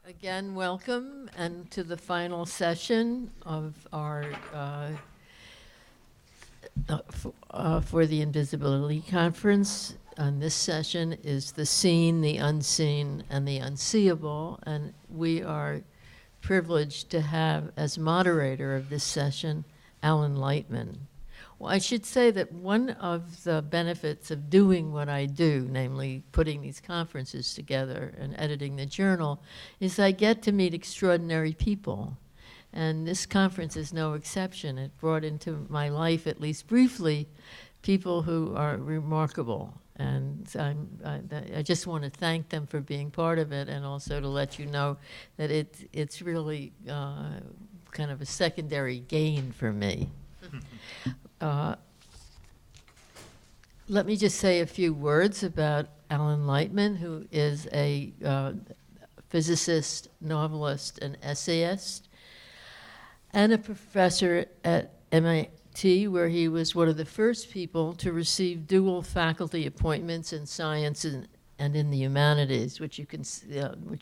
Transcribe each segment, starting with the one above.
Again, welcome, and to the final session of our for the Invisibility Conference. And this session is the seen, the unseen, and the unseeable. And we are privileged to have as moderator of this session Alan Lightman. Well, I should say that one of the benefits of doing what I do, namely putting these conferences together and editing the journal, is I get to meet extraordinary people. And this conference is no exception. It brought into my life, at least briefly, people who are remarkable. And I just want to thank them for being part of it, and also to let you know that it's really kind of a secondary gain for me. Let me just say a few words about Alan Lightman, who is a physicist, novelist, and essayist, and a professor at MIT, where he was one of the first people to receive dual faculty appointments in science and in the humanities, which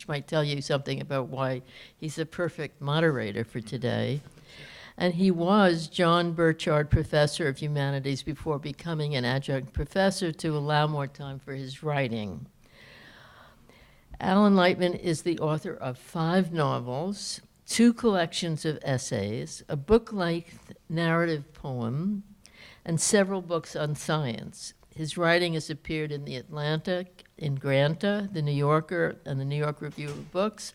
might tell you something about why he's a perfect moderator for today. And he was John Burchard Professor of Humanities before becoming an adjunct professor to allow more time for his writing. Alan Lightman is the author of 5 novels, 2 collections of essays, a book-length narrative poem, and several books on science. His writing has appeared in The Atlantic, in Granta, The New Yorker, and the New York Review of Books,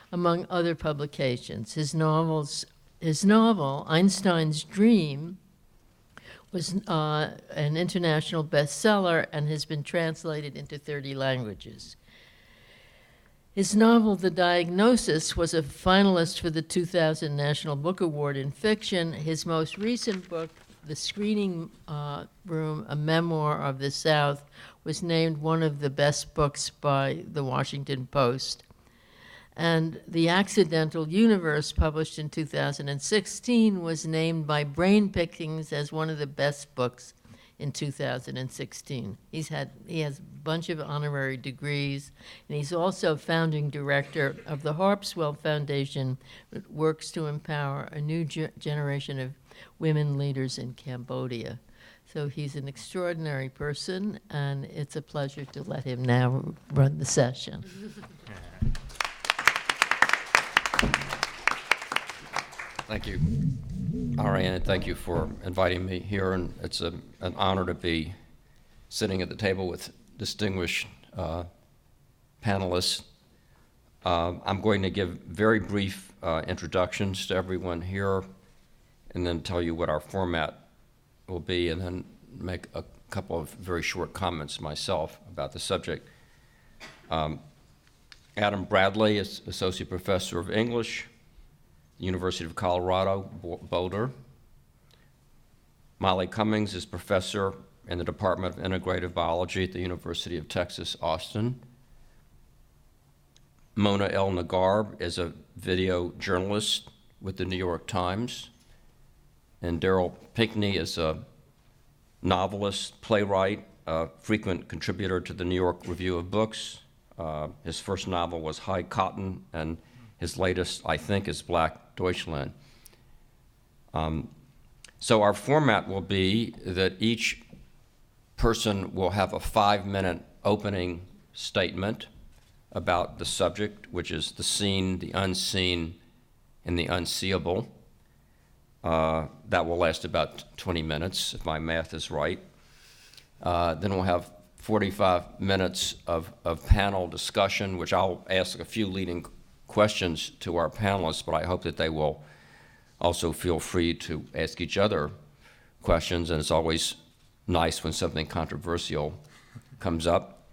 among other publications. His novel, Einstein's Dream, was an international bestseller and has been translated into 30 languages. His novel, The Diagnosis, was a finalist for the 2000 National Book Award in Fiction. His most recent book, The Screening Room, A Memoir of the South, was named one of the best books by the Washington Post. And The Accidental Universe, published in 2016, was named by Brain Pickings as one of the best books in 2016. He has a bunch of honorary degrees, and he's also founding director of the Harpswell Foundation, that works to empower a new generation of women leaders in Cambodia. So he's an extraordinary person, and it's a pleasure to let him now run the session. Thank you, Ariane, and thank you for inviting me here. And it's an honor to be sitting at the table with distinguished panelists. I'm going to give very brief introductions to everyone here, and then tell you what our format will be, and then make a couple of very short comments myself about the subject. Adam Bradley is Associate Professor of English, University of Colorado, Boulder. Molly Cummings is Professor in the Department of Integrative Biology at the University of Texas, Austin. Mona El-Naggar is a video journalist with the New York Times. And Darryl Pinckney is a novelist, playwright, a frequent contributor to the New York Review of Books. His first novel was High Cotton, and his latest, I think, is Black Deutschland. So our format will be that each person will have a 5-minute opening statement about the subject, which is the seen, the unseen, and the unseeable. That will last about 20 minutes, if my math is right. Then we'll have 45 minutes of panel discussion, which I'll ask a few leading questions to our panelists, but I hope that they will also feel free to ask each other questions, and it's always nice when something controversial comes up.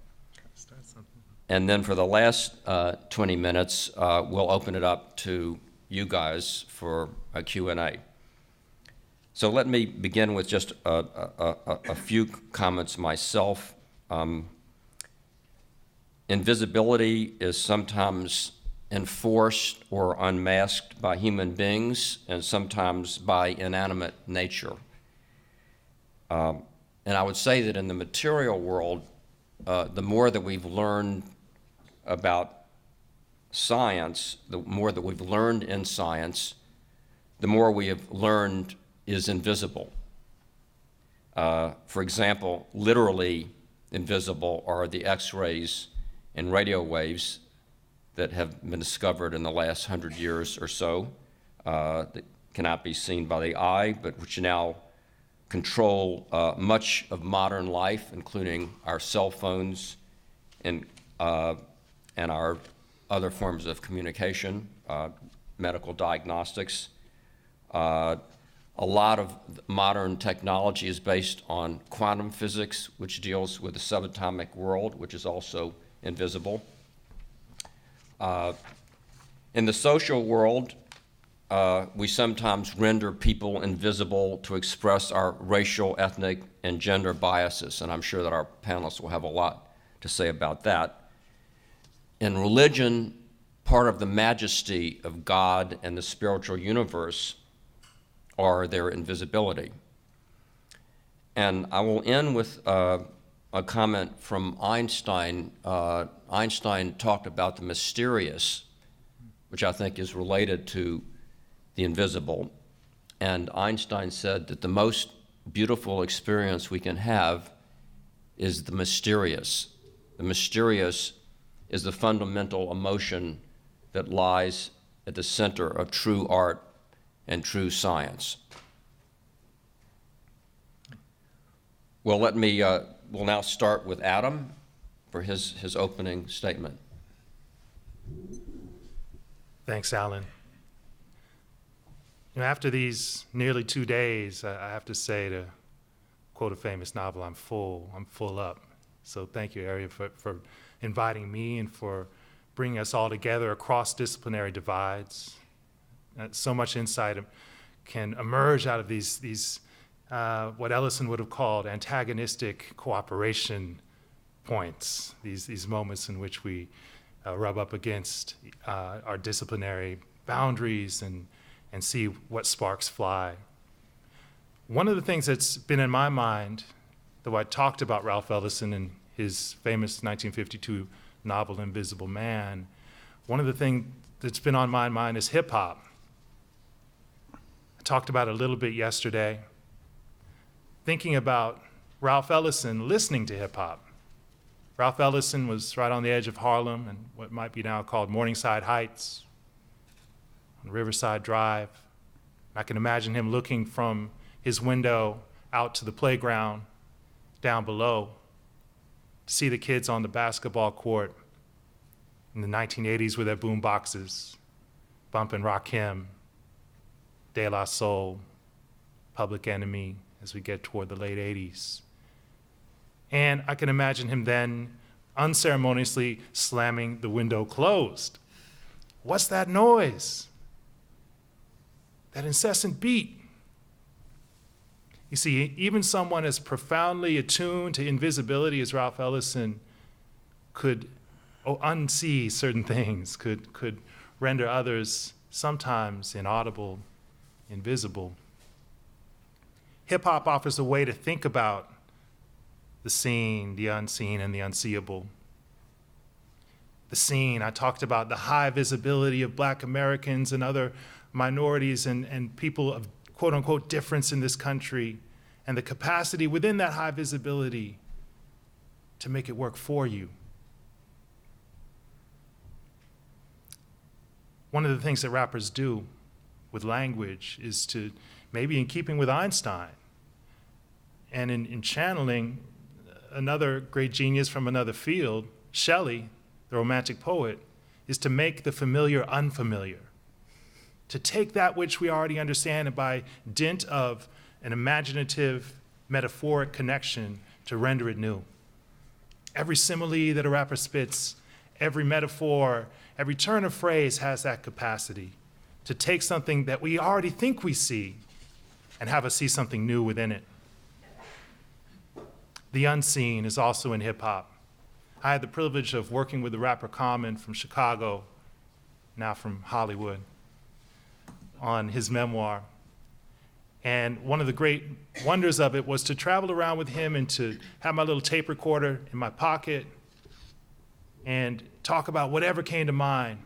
And then for the last 20 minutes, we'll open it up to you guys for a Q&A. So let me begin with just a few comments myself. Invisibility is sometimes enforced or unmasked by human beings, and sometimes by inanimate nature. And I would say that in the material world, the more that we've learned about science, the more that we've learned in science, the more we have learned is invisible. For example, literally invisible are the X-rays and radio waves that have been discovered in the last 100 years or so that cannot be seen by the eye, but which now control much of modern life, including our cell phones and our other forms of communication, medical diagnostics. A lot of modern technology is based on quantum physics, which deals with the subatomic world, which is also invisible. In the social world, we sometimes render people invisible to express our racial, ethnic, and gender biases, and I'm sure that our panelists will have a lot to say about that. In religion, part of the majesty of God and the spiritual universe are their invisibility. And I will end with a comment from Einstein. Einstein talked about the mysterious, which I think is related to the invisible. And Einstein said that the most beautiful experience we can have is the mysterious. The mysterious is the fundamental emotion that lies at the center of true art and true science. Well, we'll now start with Adam for his opening statement. Thanks, Alan. After these nearly 2 days, I have to say, to quote a famous novel, I'm full up. So thank you, Ari, for inviting me and for bringing us all together across disciplinary divides. So much insight can emerge out of these what Ellison would have called antagonistic cooperation points, these moments in which we rub up against our disciplinary boundaries and see what sparks fly. One of the things that's been in my mind, though I talked about Ralph Ellison in his famous 1952 novel Invisible Man, one of the things that's been on my mind is hip hop. I talked about it a little bit yesterday, thinking about Ralph Ellison listening to hip hop. Ralph Ellison was right on the edge of Harlem and what might be now called Morningside Heights, on Riverside Drive. I can imagine him looking from his window out to the playground down below to see the kids on the basketball court in the 1980s with their boom boxes, bumping Rakim, De La Soul, Public Enemy, as we get toward the late 80s. And I can imagine him then unceremoniously slamming the window closed. What's that noise? That incessant beat. You see, even someone as profoundly attuned to invisibility as Ralph Ellison could unsee certain things, could render others sometimes inaudible, invisible. Hip-hop offers a way to think about the seen, the unseen, and the unseeable. The seen, I talked about the high visibility of Black Americans and other minorities and people of quote-unquote difference in this country, and the capacity within that high visibility to make it work for you. One of the things that rappers do with language is to, maybe in keeping with Einstein, and in channeling another great genius from another field, Shelley, the Romantic poet, is to make the familiar unfamiliar. To take that which we already understand and by dint of an imaginative, metaphoric connection to render it new. Every simile that a rapper spits, every metaphor, every turn of phrase has that capacity to take something that we already think we see and have us see something new within it. The unseen is also in hip hop. I had the privilege of working with the rapper Common from Chicago, now from Hollywood, on his memoir. And one of the great wonders of it was to travel around with him and to have my little tape recorder in my pocket and talk about whatever came to mind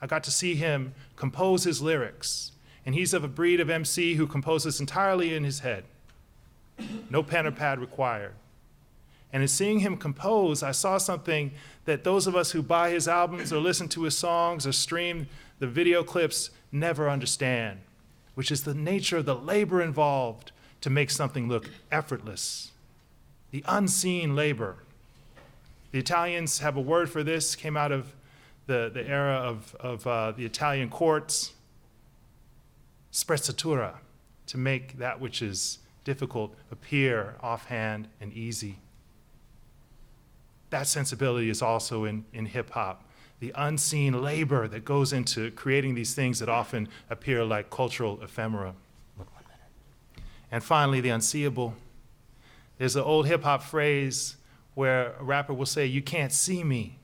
I got to see him compose his lyrics. And he's of a breed of MC who composes entirely in his head. No pen or pad required. And in seeing him compose, I saw something that those of us who buy his albums or listen to his songs or stream the video clips never understand, which is the nature of the labor involved to make something look effortless. The unseen labor. The Italians have a word for this, came out of the era of the Italian courts, sprezzatura, to make that which is difficult appear offhand and easy. That sensibility is also in hip hop. The unseen labor that goes into creating these things that often appear like cultural ephemera. And finally, the unseeable. There's an old hip hop phrase where a rapper will say, "You can't see me."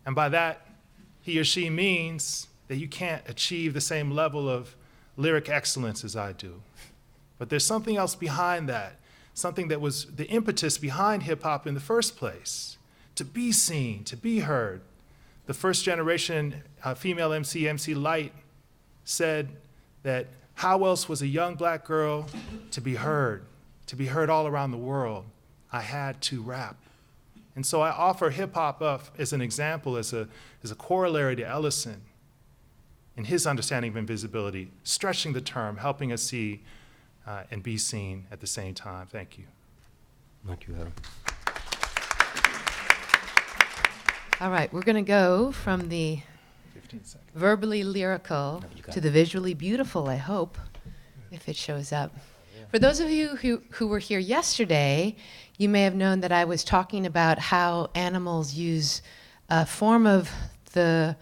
And by that, he or she means that you can't achieve the same level of lyric excellence as I do. But there's something else behind that, something that was the impetus behind hip hop in the first place, to be seen, to be heard. The first generation female MC, MC Light, said that how else was a young black girl to be heard all around the world? I had to rap. And so I offer hip hop up as an example, as a corollary to Ellison in his understanding of invisibility, stretching the term, helping us see and be seen at the same time. Thank you. Thank you, Adam. All right, we're going to go from the 15 seconds. verbally lyrical to the visually beautiful, I hope, if it shows up. For those of you who were here yesterday, you may have known that I was talking about how animals use a form of the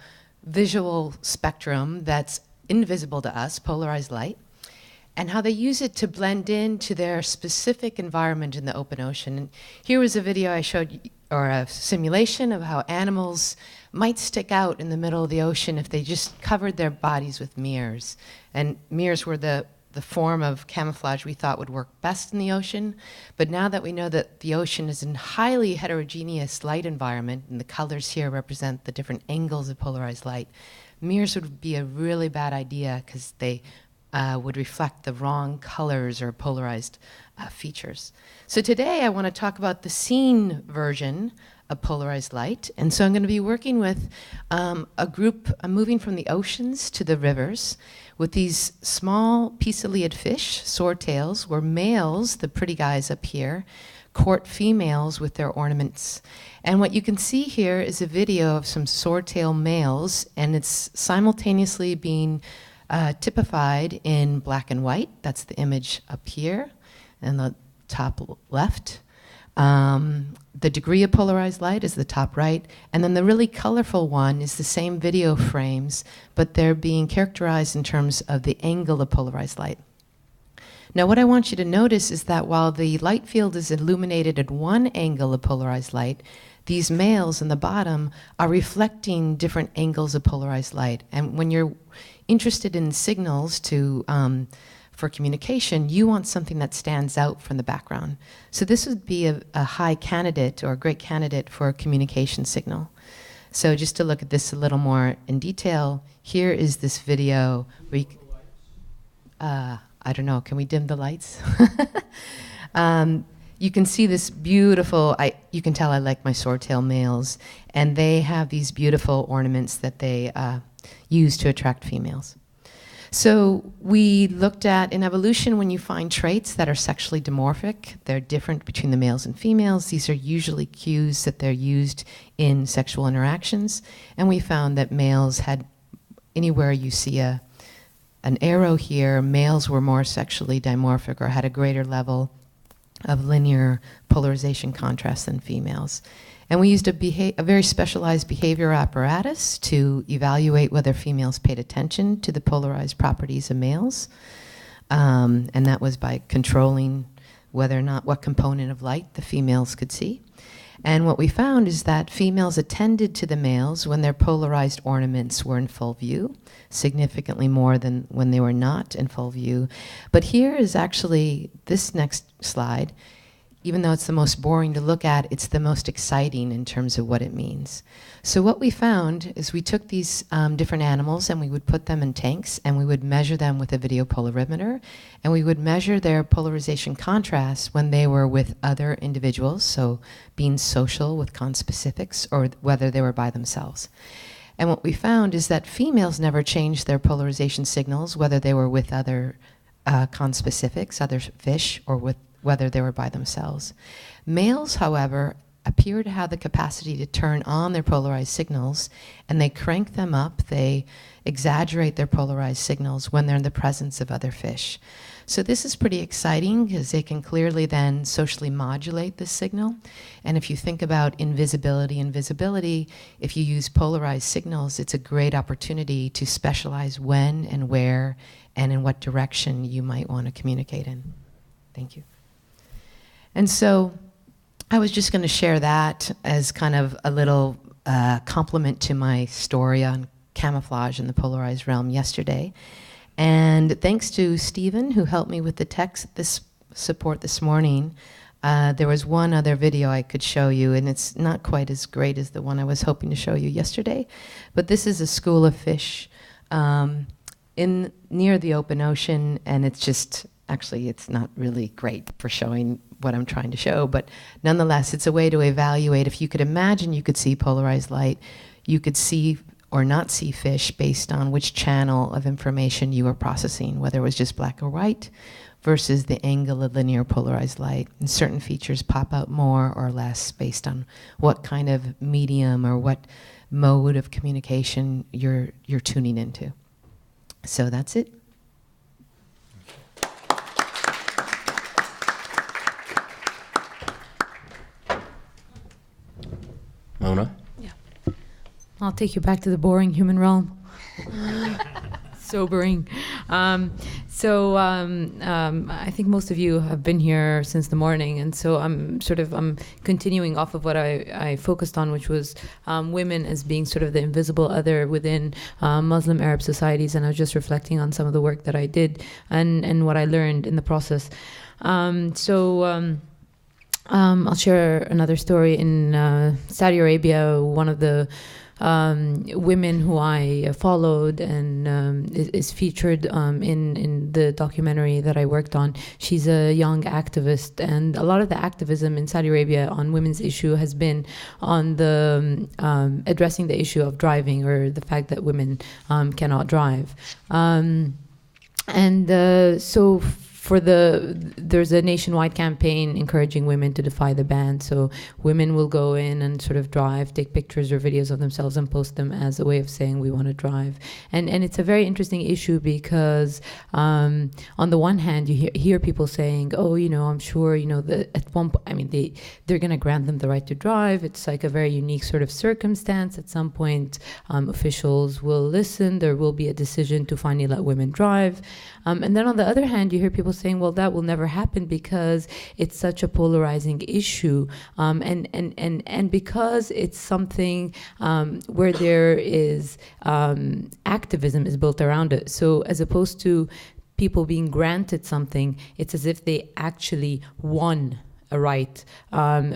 visual spectrum that's invisible to us, polarized light, and how they use it to blend into their specific environment in the open ocean. And here was a video I showed you, or a simulation of how animals might stick out in the middle of the ocean if they just covered their bodies with mirrors. And mirrors were the form of camouflage we thought would work best in the ocean. But now that we know that the ocean is a highly heterogeneous light environment, and the colors here represent the different angles of polarized light, mirrors would be a really bad idea because they would reflect the wrong colors or polarized features. So today I want to talk about the seen version of polarized light. And so I'm going to be working with a group, moving from the oceans to the rivers, with these small piscillid fish, swordtails, where males, the pretty guys up here, court females with their ornaments. And what you can see here is a video of some swordtail males, and it's simultaneously being typified in black and white. That's the image up here in the top left. The degree of polarized light is the top right, and then the really colorful one is the same video frames, but they're being characterized in terms of the angle of polarized light. Now what I want you to notice is that while the light field is illuminated at one angle of polarized light, these males in the bottom are reflecting different angles of polarized light. And when you're interested in signals for communication, you want something that stands out from the background. So this would be a high candidate or a great candidate for a communication signal. So just to look at this a little more in detail, here is this video where I don't know, can we dim the lights? You can see this beautiful, you can tell I like my swordtail males, and they have these beautiful ornaments that they use to attract females. So we looked at, in evolution, when you find traits that are sexually dimorphic, they're different between the males and females. These are usually cues that they're used in sexual interactions. And we found that males had, anywhere you see an arrow here, males were more sexually dimorphic or had a greater level of linear polarization contrast than females. And we used a very specialized behavior apparatus to evaluate whether females paid attention to the polarized properties of males. And that was by controlling whether or not what component of light the females could see. And what we found is that females attended to the males when their polarized ornaments were in full view, significantly more than when they were not in full view. But here is actually, this next slide even though it's the most boring to look at, it's the most exciting in terms of what it means. So what we found is we took these different animals and we would put them in tanks and we would measure them with a video polarimeter, and we would measure their polarization contrast when they were with other individuals, so being social with conspecifics, or whether they were by themselves. And what we found is that females never changed their polarization signals, whether they were with other conspecifics, other fish, or with whether they were by themselves. Males, however, appear to have the capacity to turn on their polarized signals, and they crank them up, they exaggerate their polarized signals when they're in the presence of other fish. So this is pretty exciting because they can clearly then socially modulate this signal. And if you think about invisibility and visibility, if you use polarized signals, it's a great opportunity to specialize when and where and in what direction you might want to communicate in. Thank you. And so I was just going to share that as kind of a little complement to my story on camouflage in the polarized realm yesterday. And thanks to Stephen, who helped me with the text support this morning, there was one other video I could show you, and it's not quite as great as the one I was hoping to show you yesterday. But this is a school of fish near the open ocean, and it's just, actually, it's not really great for showing what I'm trying to show, but nonetheless, it's a way to evaluate. If you could imagine you could see polarized light, you could see or not see fish based on which channel of information you were processing, whether it was just black or white versus the angle of linear polarized light. And certain features pop out more or less based on what kind of medium or what mode of communication you're tuning into. So that's it. Mona? Yeah. I'll take you back to the boring human realm. Sobering. I think most of you have been here since the morning, and so I'm continuing off of what I focused on, which was women as being sort of the invisible other within Muslim Arab societies, and I was just reflecting on some of the work that I did and what I learned in the process. I'll share another story. In Saudi Arabia, one of the women who I followed and is featured in the documentary that I worked on. She's a young activist, and a lot of the activism in Saudi Arabia on women's issue has been on the addressing the issue of driving, or the fact that women cannot drive. There's a nationwide campaign encouraging women to defy the ban. So women will go in and sort of drive, take pictures or videos of themselves and post them as a way of saying we want to drive. And it's a very interesting issue because on the one hand, you hear people saying, oh, I'm sure, that at one point, they're going to grant them the right to drive. It's like a very unique sort of circumstance. At some point, officials will listen. There will be a decision to finally let women drive. And then on the other hand, you hear people saying, well, that will never happen because it's such a polarizing issue. And because it's something where there is activism is built around it. So as opposed to people being granted something, it's as if they actually won a right,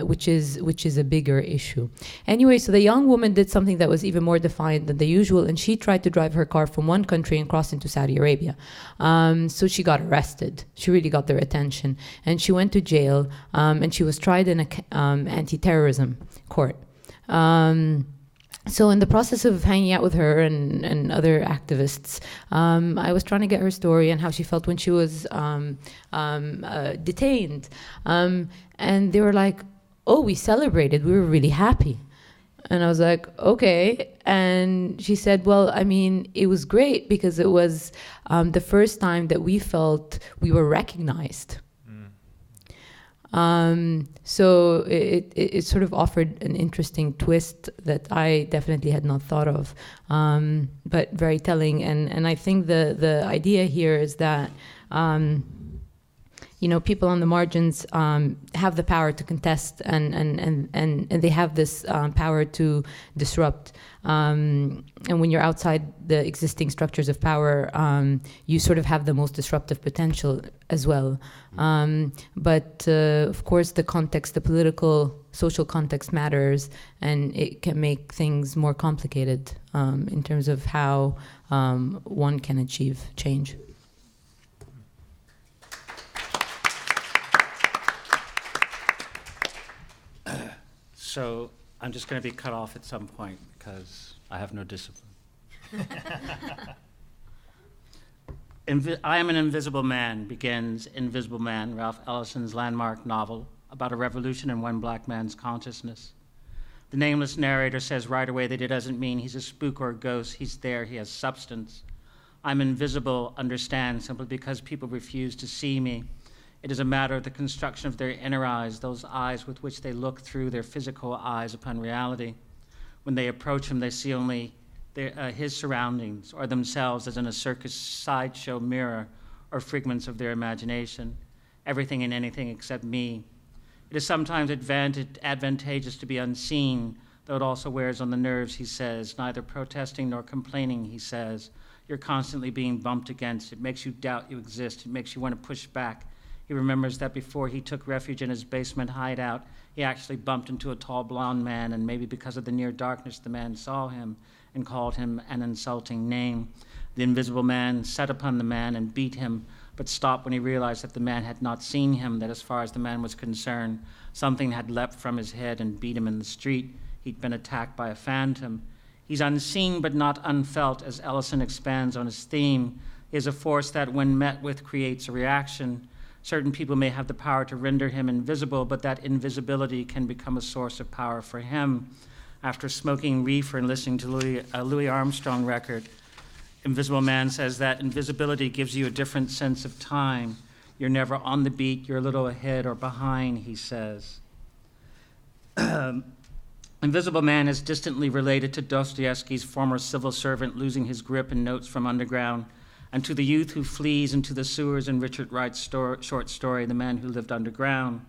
which is a bigger issue. Anyway, so the young woman did something that was even more defiant than the usual, and she tried to drive her car from one country and cross into Saudi Arabia. So she got arrested. She really got their attention, and she went to jail, and she was tried in a anti-terrorism court. So in the process of hanging out with her and other activists, I was trying to get her story and how she felt when she was detained. And they were like, oh, we celebrated. We were really happy. And I was like, okay. And she said, well, it was great because it was the first time that we felt we were recognized. So it sort of offered an interesting twist that I definitely had not thought of, but very telling. And I think the idea here is that people on the margins have the power to contest, and they have this power to disrupt. And when you're outside the existing structures of power, you sort of have the most disruptive potential as well. But of course, the context, the political, social context matters, and it can make things more complicated in terms of how one can achieve change. So I'm just going to be cut off at some point because I have no discipline. I Am an Invisible Man begins Invisible Man, Ralph Ellison's landmark novel about a revolution in one black man's consciousness. The nameless narrator says right away that it doesn't mean he's a spook or a ghost. He's there, he has substance. I'm invisible, understand, simply because people refuse to see me. It is a matter of the construction of their inner eyes, those eyes with which they look through their physical eyes upon reality. When they approach him, they see only his surroundings or themselves as in a circus sideshow mirror or figments of their imagination, everything and anything except me. It is sometimes advantageous to be unseen, though it also wears on the nerves, he says, neither protesting nor complaining, he says. You're constantly being bumped against. It makes you doubt you exist. It makes you want to push back. He remembers that before he took refuge in his basement hideout, he actually bumped into a tall blonde man, and maybe because of the near darkness, the man saw him and called him an insulting name. The invisible man set upon the man and beat him, but stopped when he realized that the man had not seen him, that as far as the man was concerned, something had leapt from his head and beat him in the street. He'd been attacked by a phantom. He's unseen but not unfelt, as Ellison expands on his theme. He is a force that, when met with, creates a reaction. Certain people may have the power to render him invisible, but that invisibility can become a source of power for him. After smoking reefer and listening to a Louis Armstrong record, Invisible Man says that invisibility gives you a different sense of time. You're never on the beat, you're a little ahead or behind, he says. Invisible Man is distantly related to Dostoevsky's former civil servant losing his grip in Notes from Underground, and to the youth who flees into the sewers in Richard Wright's short story, The Man Who Lived Underground.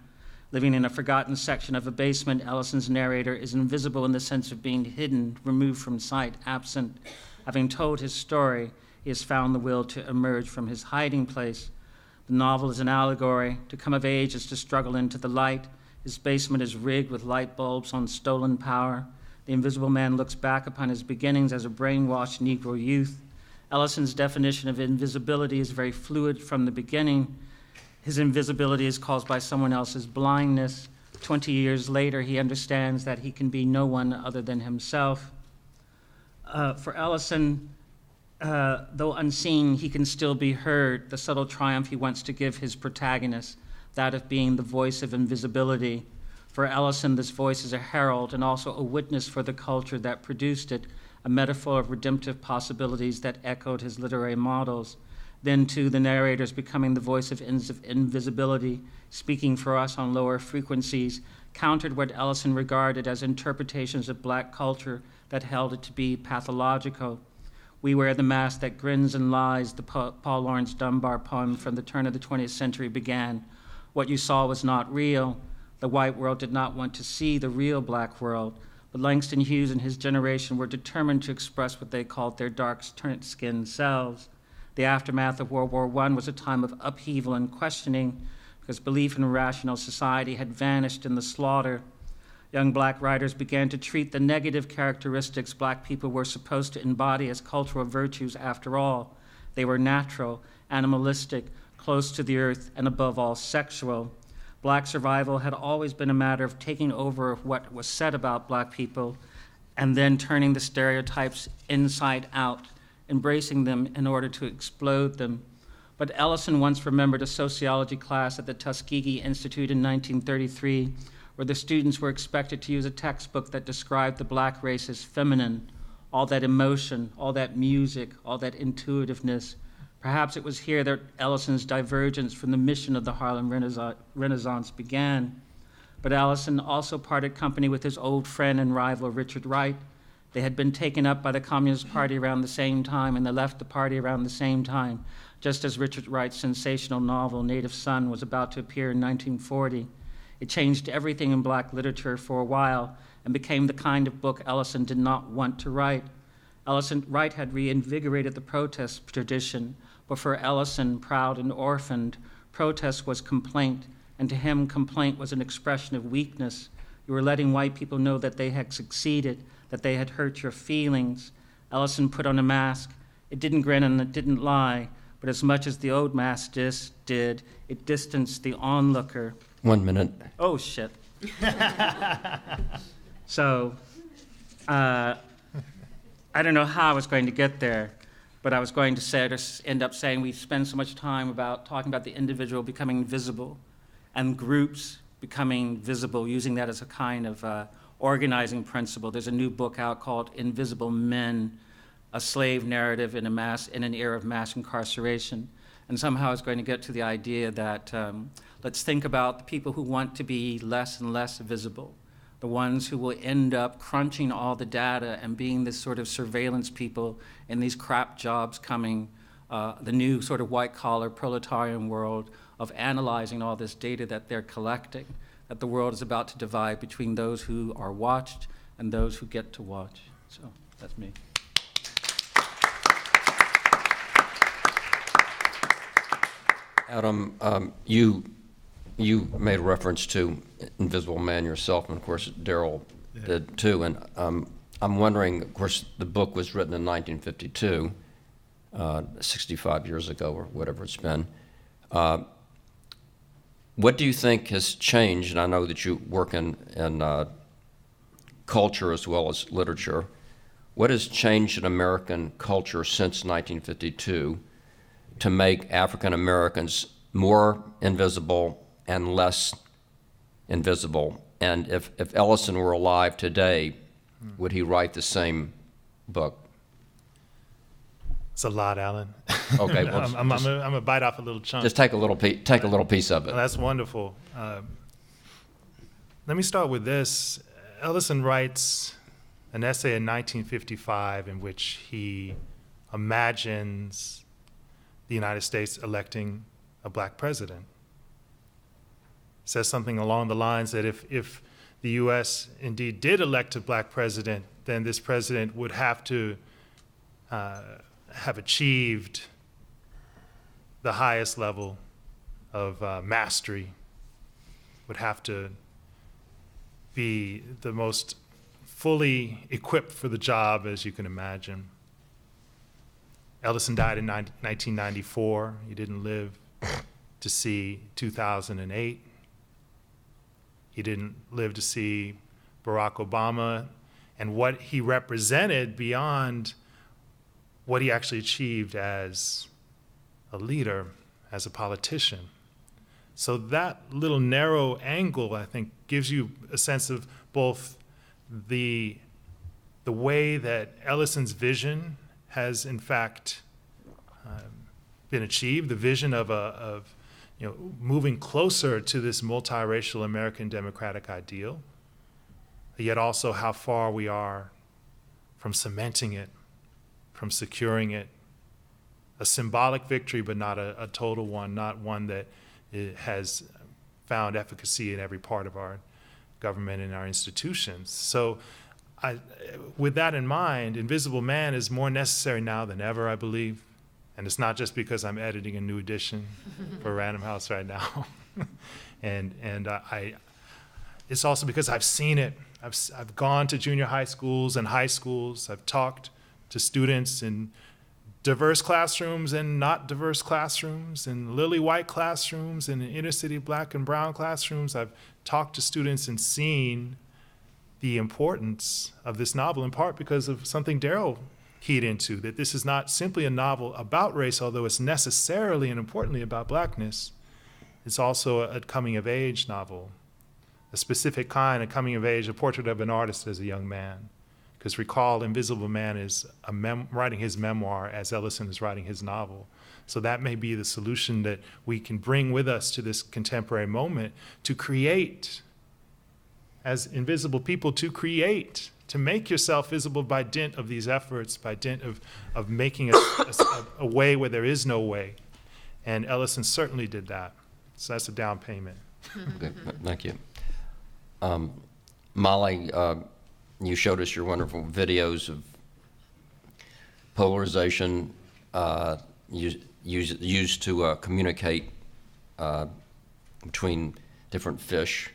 Living in a forgotten section of a basement, Ellison's narrator is invisible in the sense of being hidden, removed from sight, absent. Having told his story, he has found the will to emerge from his hiding place. The novel is an allegory. To come of age is to struggle into the light. His basement is rigged with light bulbs on stolen power. The invisible man looks back upon his beginnings as a brainwashed Negro youth. Ellison's definition of invisibility is very fluid from the beginning. His invisibility is caused by someone else's blindness. 20 years later, he understands that he can be no one other than himself. For Ellison, though unseen, he can still be heard, the subtle triumph he wants to give his protagonist, that of being the voice of invisibility. For Ellison, this voice is a herald and also a witness for the culture that produced it, a metaphor of redemptive possibilities that echoed his literary models. Then, too, the narrator is becoming the voice of invisibility, speaking for us on lower frequencies, countered what Ellison regarded as interpretations of black culture that held it to be pathological. We wear the mask that grins and lies, the Paul Laurence Dunbar poem from the turn of the 20th century began. What you saw was not real. The white world did not want to see the real black world, but Langston Hughes and his generation were determined to express what they called their dark-skinned selves. The aftermath of World War I was a time of upheaval and questioning, because belief in a rational society had vanished in the slaughter. Young black writers began to treat the negative characteristics black people were supposed to embody as cultural virtues after all. They were natural, animalistic, close to the earth, and above all, sexual. Black survival had always been a matter of taking over what was said about black people and then turning the stereotypes inside out, embracing them in order to explode them. But Ellison once remembered a sociology class at the Tuskegee Institute in 1933, where the students were expected to use a textbook that described the black race as feminine, all that emotion, all that music, all that intuitiveness. Perhaps it was here that Ellison's divergence from the mission of the Harlem Renaissance began. But Ellison also parted company with his old friend and rival Richard Wright. They had been taken up by the Communist Party around the same time, and they left the party around the same time, just as Richard Wright's sensational novel, Native Son, was about to appear in 1940. It changed everything in black literature for a while and became the kind of book Ellison did not want to write. Wright had reinvigorated the protest tradition, but for Ellison, proud and orphaned, protest was complaint, and to him, complaint was an expression of weakness. You were letting white people know that they had succeeded, that they had hurt your feelings. Ellison put on a mask. It didn't grin and it didn't lie, but as much as the old mask did, it distanced the onlooker. 1 minute. Oh, shit. So, I don't know how I was going to get there, but I was going to say, end up saying we spend so much time talking about the individual becoming visible and groups becoming visible, using that as a kind of organizing principle. There's a new book out called Invisible Men, a slave narrative in an era of mass incarceration. And somehow I was going to get to the idea that let's think about the people who want to be less and less visible, the ones who will end up crunching all the data and being this sort of surveillance people in these crap jobs coming, the new sort of white-collar proletarian world of analyzing all this data that they're collecting, that the world is about to divide between those who are watched and those who get to watch. So that's me. Adam, you made reference to Invisible Man yourself, and of course Darryl did too. And I'm wondering, of course, the book was written in 1952, 65 years ago or whatever it's been. What do you think has changed? And I know that you work in culture as well as literature. What has changed in American culture since 1952 to make African Americans more invisible and less invisible? And if Ellison were alive today, would he write the same book? It's a lot, Alan. Okay, well, I'm gonna bite off a little chunk. just take a little piece of it. Well, that's wonderful. Let me start with this. Ellison writes an essay in 1955 in which he imagines the United States electing a black president. Says something along the lines that if the U.S. indeed did elect a black president, then this president would have to have achieved the highest level of mastery, would have to be the most fully equipped for the job as you can imagine. Ellison died in 1994. He didn't live to see 2008. He didn't live to see Barack Obama and what he represented beyond what he actually achieved as a leader, as a politician. So that little narrow angle, I think, gives you a sense of both the way that Ellison's vision has in fact been achieved, the vision of moving closer to this multiracial American democratic ideal, yet also how far we are from cementing it, from securing it. A symbolic victory, but not a total one, not one that has found efficacy in every part of our government and our institutions. So with that in mind, Invisible Man is more necessary now than ever, I believe. And it's not just because I'm editing a new edition for Random House right now. and it's also because I've seen it. I've gone to junior high schools and high schools. I've talked to students in diverse classrooms and not diverse classrooms, in lily white classrooms, and in inner city black and brown classrooms. I've talked to students and seen the importance of this novel, in part because of something Darryl keyed into, that this is not simply a novel about race, although it's necessarily and importantly about blackness. It's also a coming-of-age novel, a specific kind of coming-of-age, a portrait of an artist as a young man. Because recall, Invisible Man is writing his memoir as Ellison is writing his novel. So that may be the solution that we can bring with us to this contemporary moment to create, as invisible people, to create to make yourself visible by dint of these efforts, by dint of making a way where there is no way. And Ellison certainly did that. So that's a down payment. Okay, thank you. Molly, you showed us your wonderful videos of polarization used to communicate between different fish.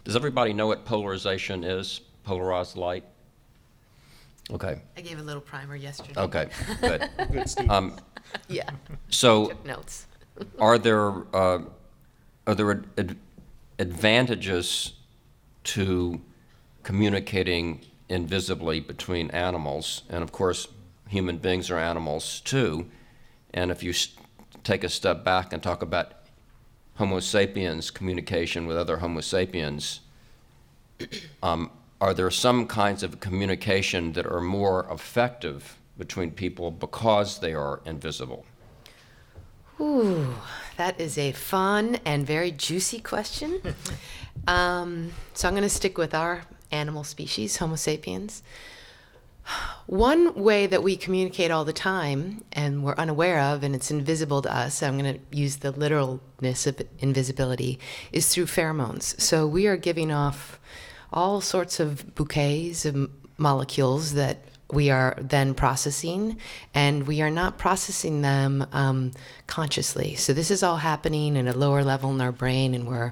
Does everybody know what polarization is? Polarized light? Okay. I gave a little primer yesterday. Okay, good. Good student. Yeah, So took notes. are there advantages to communicating invisibly between animals? And of course, human beings are animals too. And if you take a step back and talk about Homo sapiens communication with other Homo sapiens, are there some kinds of communication that are more effective between people because they are invisible? Ooh, that is a fun and very juicy question. So I'm going to stick with our animal species, Homo sapiens. One way that we communicate all the time and we're unaware of, and it's invisible to us, I'm going to use the literalness of invisibility, is through pheromones. So we are giving off all sorts of bouquets of molecules that we are then processing, and we are not processing them consciously. So this is all happening at a lower level in our brain, and we're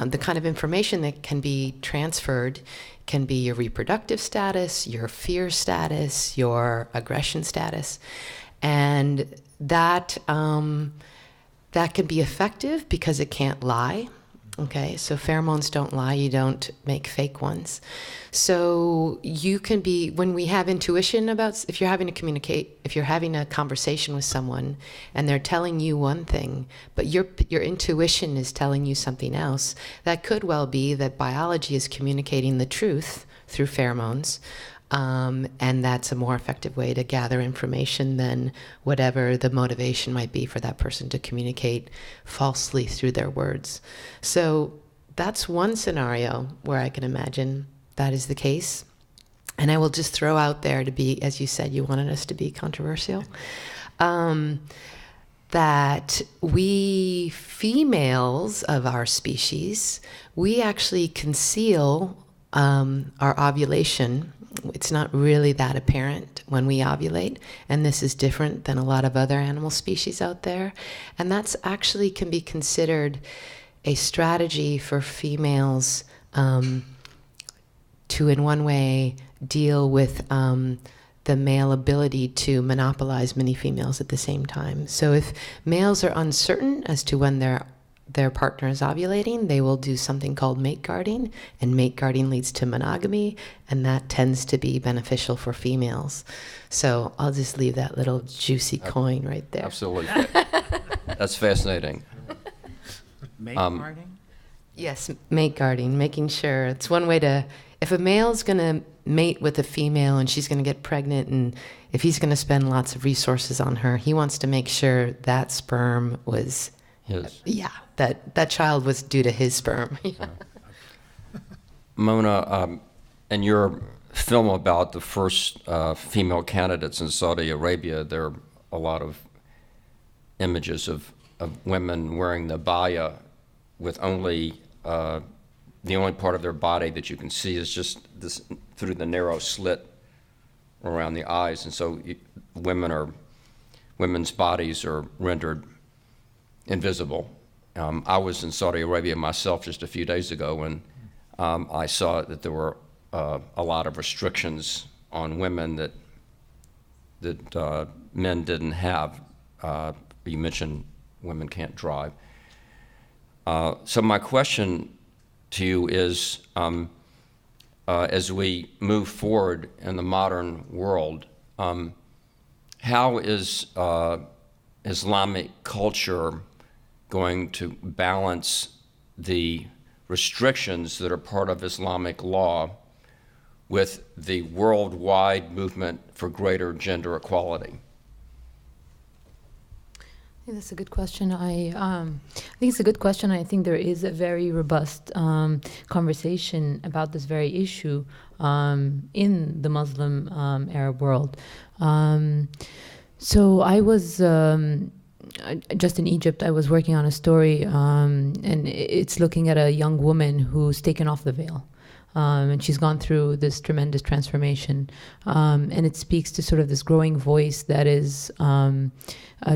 the kind of information that can be transferred can be your reproductive status, your fear status, your aggression status, and that that can be effective because it can't lie. Okay, so pheromones don't lie. You don't make fake ones. So you can be, when we have intuition about, if you're having a conversation with someone and they're telling you one thing, but your intuition is telling you something else, that could well be that biology is communicating the truth through pheromones. And that's a more effective way to gather information than whatever the motivation might be for that person to communicate falsely through their words. So that's one scenario where I can imagine that is the case. And I will just throw out there to be, as you said, you wanted us to be controversial, that we females of our species, we actually conceal our ovulation. It's not really that apparent when we ovulate, and this is different than a lot of other animal species out there. And that's actually can be considered a strategy for females to, in one way, deal with the male ability to monopolize many females at the same time. So if males are uncertain as to when their partner is ovulating, they will do something called mate guarding, and mate guarding leads to monogamy, and that tends to be beneficial for females. So I'll just leave that little juicy coin right there. Absolutely. That's fascinating. Mate guarding? Yes, mate guarding, making sure. It's one way to, if a male's going to mate with a female and she's going to get pregnant, and if he's going to spend lots of resources on her, he wants to make sure that sperm was His. Yeah, that child was due to his sperm. Mona, in your film about the first female candidates in Saudi Arabia, there are a lot of images of women wearing the abaya with only, the only part of their body that you can see is just this through the narrow slit around the eyes. And so women's bodies are rendered invisible. I was in Saudi Arabia myself just a few days ago, and I saw that there were a lot of restrictions on women that men didn't have. You mentioned women can't drive. So my question to you is, as we move forward in the modern world, how is Islamic culture going to balance the restrictions that are part of Islamic law with the worldwide movement for greater gender equality? I think that's a good question. I think it's a good question. I think there is a very robust conversation about this very issue in the Muslim Arab world. So I was just in Egypt. I was working on a story, and it's looking at a young woman who's taken off the veil. And she's gone through this tremendous transformation. And it speaks to sort of this growing voice that is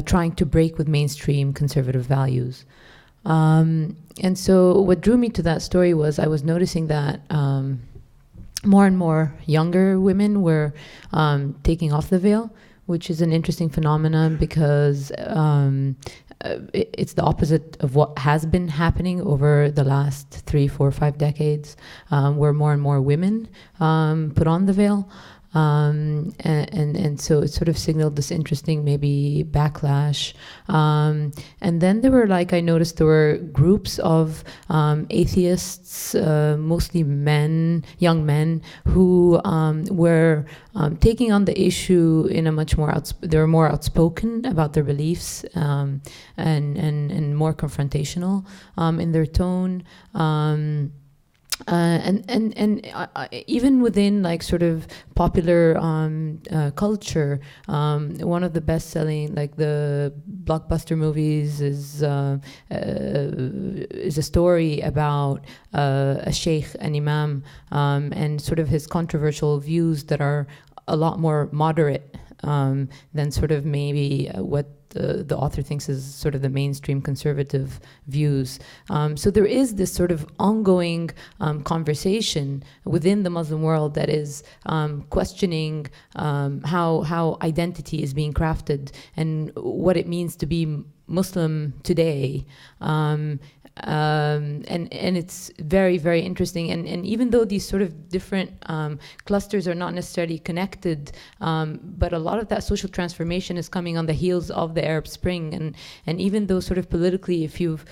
trying to break with mainstream conservative values. And so what drew me to that story was I was noticing that more and more younger women were taking off the veil, which is an interesting phenomenon because it's the opposite of what has been happening over the last 3, 4, 5 decades, where more and more women put on the veil. And so it sort of signaled this interesting maybe backlash. And then there were, like, I noticed there were groups of atheists, mostly men, young men, who were taking on the issue in a much more, they were more outspoken about their beliefs and more confrontational in their tone. Even within like sort of popular culture, one of the best-selling, like the blockbuster movies is a story about a sheikh, an imam, and sort of his controversial views that are a lot more moderate than sort of maybe what the author thinks is sort of the mainstream conservative views. So there is this sort of ongoing conversation within the Muslim world that is questioning how identity is being crafted and what it means to be Muslim today. And it's very, very interesting. And even though these sort of different clusters are not necessarily connected, but a lot of that social transformation is coming on the heels of the Arab Spring. And even though sort of politically, if you've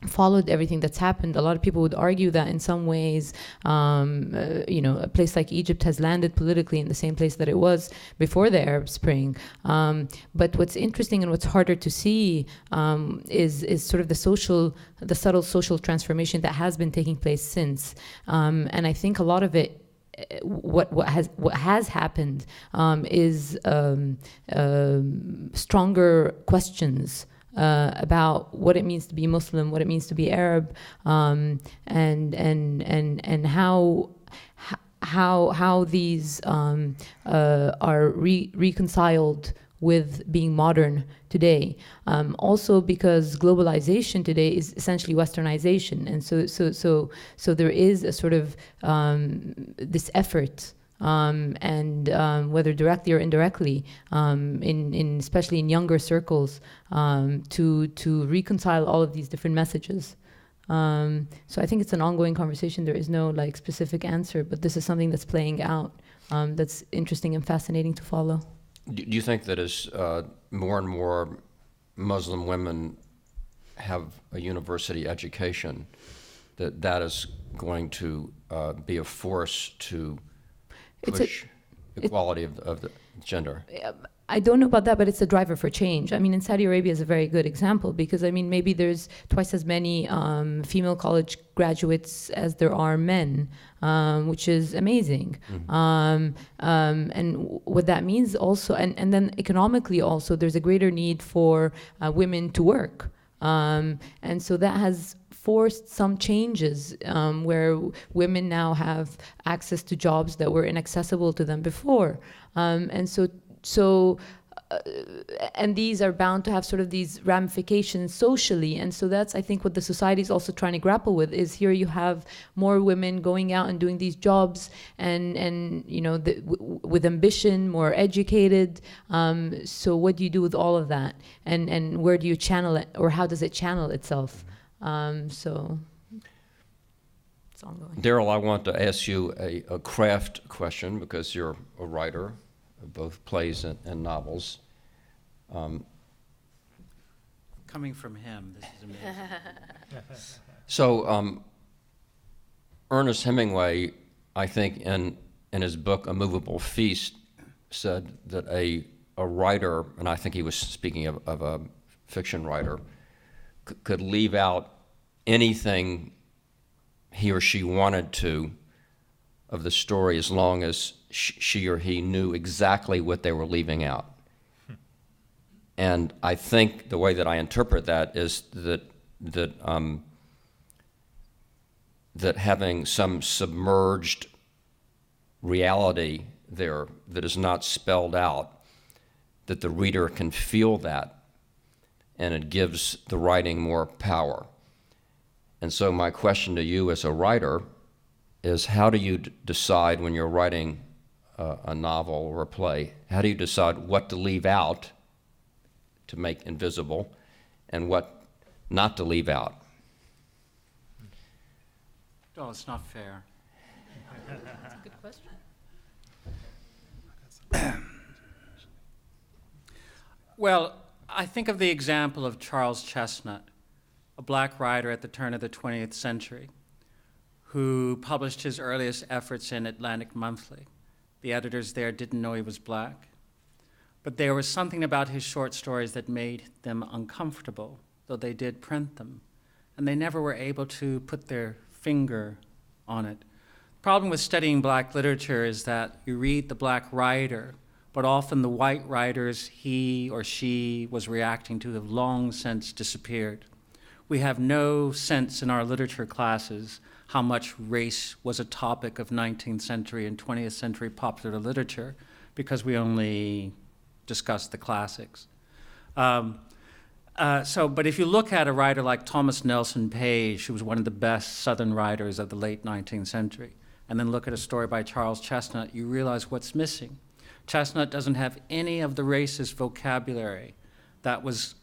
followed everything that's happened, a lot of people would argue that in some ways, a place like Egypt has landed politically in the same place that it was before the Arab Spring. But what's interesting and what's harder to see is sort of the subtle social transformation that has been taking place since. And I think a lot of it, what has happened is stronger questions about what it means to be Muslim, what it means to be Arab, and how these are reconciled with being modern today. Also because globalization today is essentially Westernization, and so there is a sort of this effort. Whether directly or indirectly, especially in younger circles, to reconcile all of these different messages. So I think it's an ongoing conversation. There is no like specific answer, but this is something that's playing out that's interesting and fascinating to follow. Do you think that as more and more Muslim women have a university education, that is going to be a force to push equality of the gender? I don't know about that, but it's a driver for change. I mean, in Saudi Arabia is a very good example because, I mean, maybe there's twice as many female college graduates as there are men, which is amazing. Mm-hmm. And what that means also, and then economically also, there's a greater need for women to work. And so that has forced some changes where women now have access to jobs that were inaccessible to them before. And these are bound to have sort of these ramifications socially. And so that's, I think, what the society is also trying to grapple with is here you have more women going out and doing these jobs and with ambition, more educated. So what do you do with all of that? And where do you channel it, or how does it channel itself? So it's ongoing. Darryl, I want to ask you a craft question because you're a writer of both plays and novels. Coming from him, this is amazing. So Ernest Hemingway, I think in his book A Movable Feast, said that a a writer, and I think he was speaking of a fiction writer, could leave out anything he or she wanted to of the story as long as she or he knew exactly what they were leaving out. And I think the way that I interpret that is that having some submerged reality there that is not spelled out, that the reader can feel that, and it gives the writing more power. And so my question to you as a writer is, how do you decide when you're writing a novel or a play, how do you decide what to leave out to make invisible and what not to leave out? Oh, it's not fair. That's a good question. Well, I think of the example of Charles Chestnut, a black writer at the turn of the 20th century, who published his earliest efforts in Atlantic Monthly. The editors there didn't know he was black, but there was something about his short stories that made them uncomfortable, though they did print them, and they never were able to put their finger on it. The problem with studying black literature is that you read the black writer, but often the white writers he or she was reacting to have long since disappeared. We have no sense in our literature classes how much race was a topic of 19th century and 20th century popular literature because we only discuss the classics. But if you look at a writer like Thomas Nelson Page, who was one of the best Southern writers of the late 19th century, and then look at a story by Charles Chestnut, you realize what's missing. Chestnut doesn't have any of the racist vocabulary that was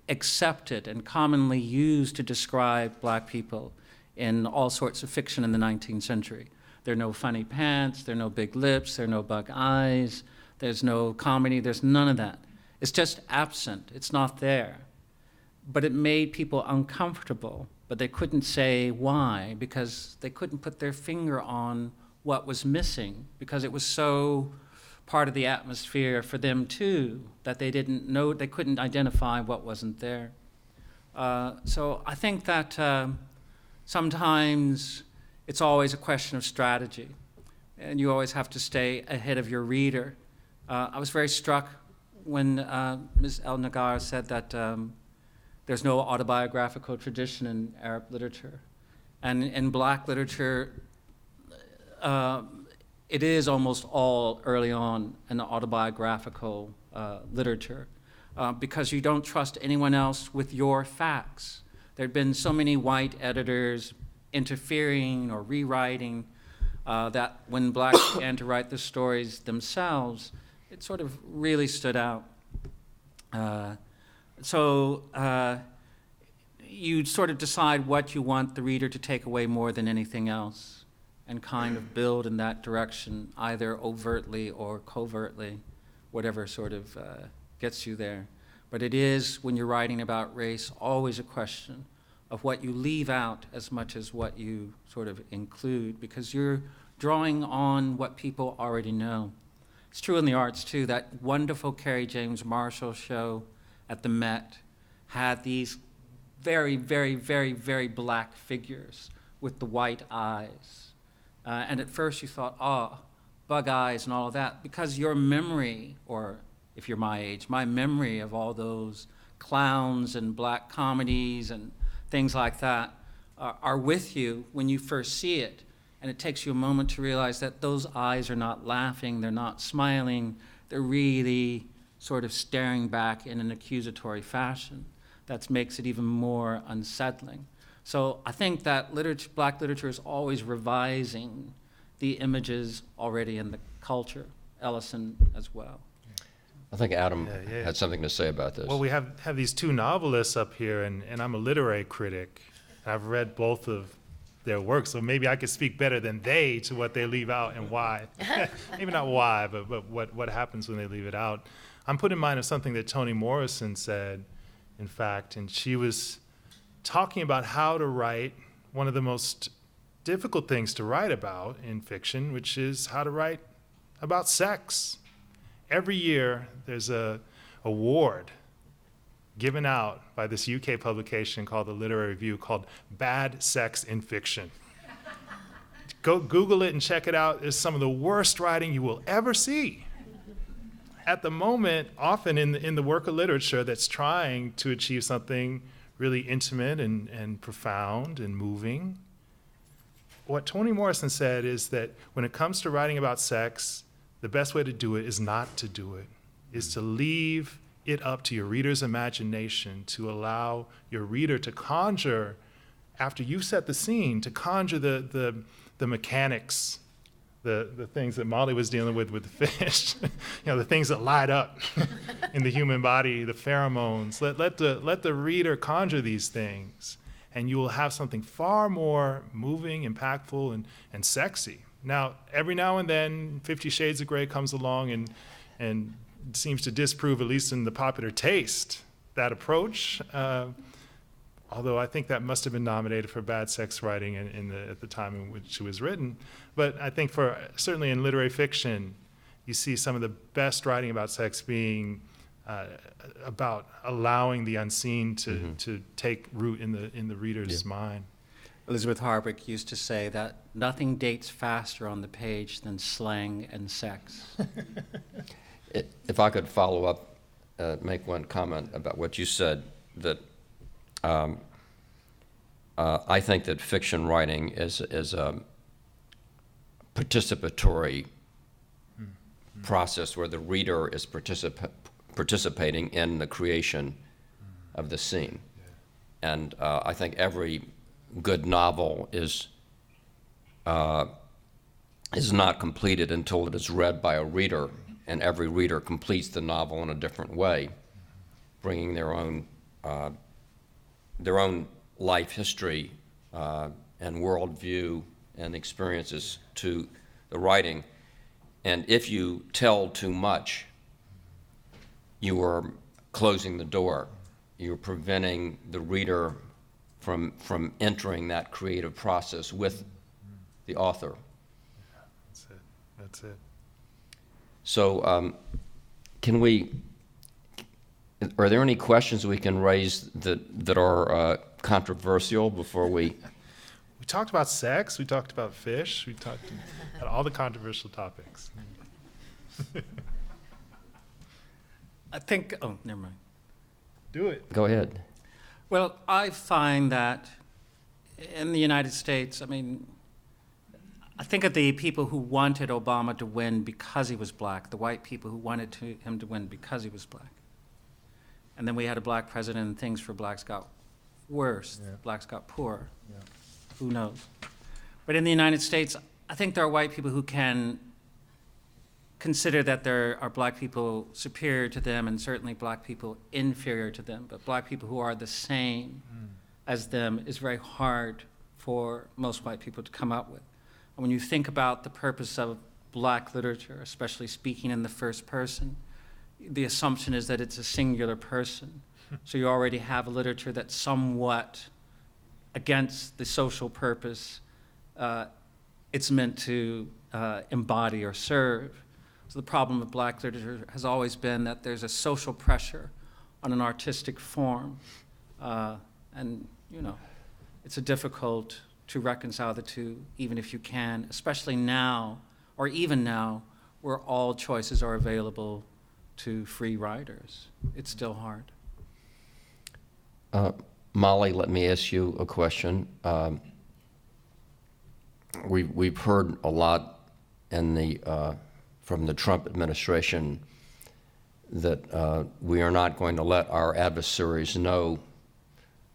accepted and commonly used to describe black people in all sorts of fiction in the 19th century. There are no funny pants, there are no big lips, there are no bug eyes, there's no comedy, there's none of that. It's just absent, it's not there. But it made people uncomfortable, but they couldn't say why, because they couldn't put their finger on what was missing, because it was so part of the atmosphere for them too, that they didn't know, they couldn't identify what wasn't there. So I think that sometimes it's always a question of strategy, and you always have to stay ahead of your reader. I was very struck when Ms. El-Naggar said that there's no autobiographical tradition in Arab literature. And in black literature, it is almost all early on an autobiographical literature because you don't trust anyone else with your facts. There had been so many white editors interfering or rewriting that when blacks began to write the stories themselves, it sort of really stood out. So you sort of decide what you want the reader to take away more than anything else and kind of build in that direction, either overtly or covertly, whatever sort of gets you there. But it is, when you're writing about race, always a question of what you leave out as much as what you sort of include, because you're drawing on what people already know. It's true in the arts, too. That wonderful Kerry James Marshall show at the Met had these very, very, very, very black figures with the white eyes. And at first you thought, bug eyes and all of that, because your memory, or if you're my age, my memory of all those clowns and black comedies and things like that are with you when you first see it. And it takes you a moment to realize that those eyes are not laughing, they're not smiling, they're really sort of staring back in an accusatory fashion. That makes it even more unsettling. So I think that black literature is always revising the images already in the culture, Ellison as well. I think Adam had something to say about this. Well, we have these two novelists up here, and I'm a literary critic. I've read both of their works, so maybe I could speak better than they to what they leave out and why. Maybe not why, but what happens when they leave it out. I'm put in mind of something that Toni Morrison said, in fact, and she was talking about how to write one of the most difficult things to write about in fiction, which is how to write about sex. every year there's a award given out by this UK publication called the Literary Review called Bad Sex in Fiction. Go Google it and check it out. It's some of the worst writing you will ever see. At the moment, often in the work of literature that's trying to achieve something really intimate and profound and moving, what Toni Morrison said is that when it comes to writing about sex, the best way to do it is not to do it, is to leave it up to your reader's imagination, to allow your reader to conjure, after you've set the scene, to conjure the mechanics, the things that Molly was dealing with the fish, the things that light up in the human body, the pheromones. Let the reader conjure these things, and you will have something far more moving, impactful, and sexy. Now, every now and then, 50 Shades of Grey comes along and seems to disprove, at least in the popular taste, that approach. Although I think that must have been nominated for bad sex writing at the time in which it was written. But I think certainly in literary fiction, you see some of the best writing about sex being about allowing the unseen to take root in the reader's mind. Elizabeth Hardwick used to say that nothing dates faster on the page than slang and sex. If I could follow up, make one comment about what you said, that I think that fiction writing is a participatory process where the reader is participating in the creation of the scene. And I think every good novel is not completed until it is read by a reader, and every reader completes the novel in a different way, bringing their own life history and worldview and experiences to the writing. And if you tell too much, you are closing the door. You're preventing the reader from entering that creative process with the author. That's it. So are there any questions we can raise that are controversial before we? We talked about sex, we talked about fish, we talked about all the controversial topics. I think, oh, never mind. Do it. Go ahead. Well, I find that in the United States, I think of the people who wanted Obama to win because he was black, the white people who wanted him to win because he was black. And then we had a black president and things for blacks got worse. Yeah. Blacks got poorer. Yeah. Who knows? But in the United States, I think there are white people who can consider that there are black people superior to them and certainly black people inferior to them. But black people who are the same as them is very hard for most white people to come up with. And when you think about the purpose of black literature, especially speaking in the first person, the assumption is that it's a singular person. So you already have a literature that's somewhat against the social purpose it's meant to embody or serve. So the problem with black literature has always been that there's a social pressure on an artistic form. And, it's difficult to reconcile the two, even if you can, especially now, or even now, where all choices are available to free writers. It's still hard. Molly, let me ask you a question. We've heard a lot from the Trump administration that we are not going to let our adversaries know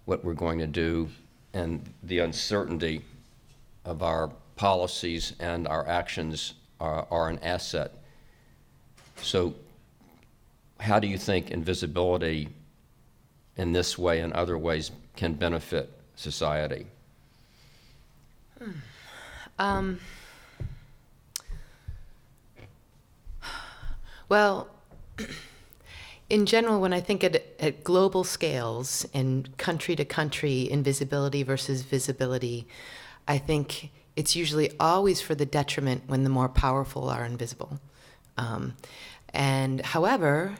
what we're going to do, and the uncertainty of our policies and our actions are an asset. So how do you think invisibility in this way and other ways can benefit society? Well, in general, when I think at global scales and country to country, invisibility versus visibility, I think it's usually always for the detriment when the more powerful are invisible. And however,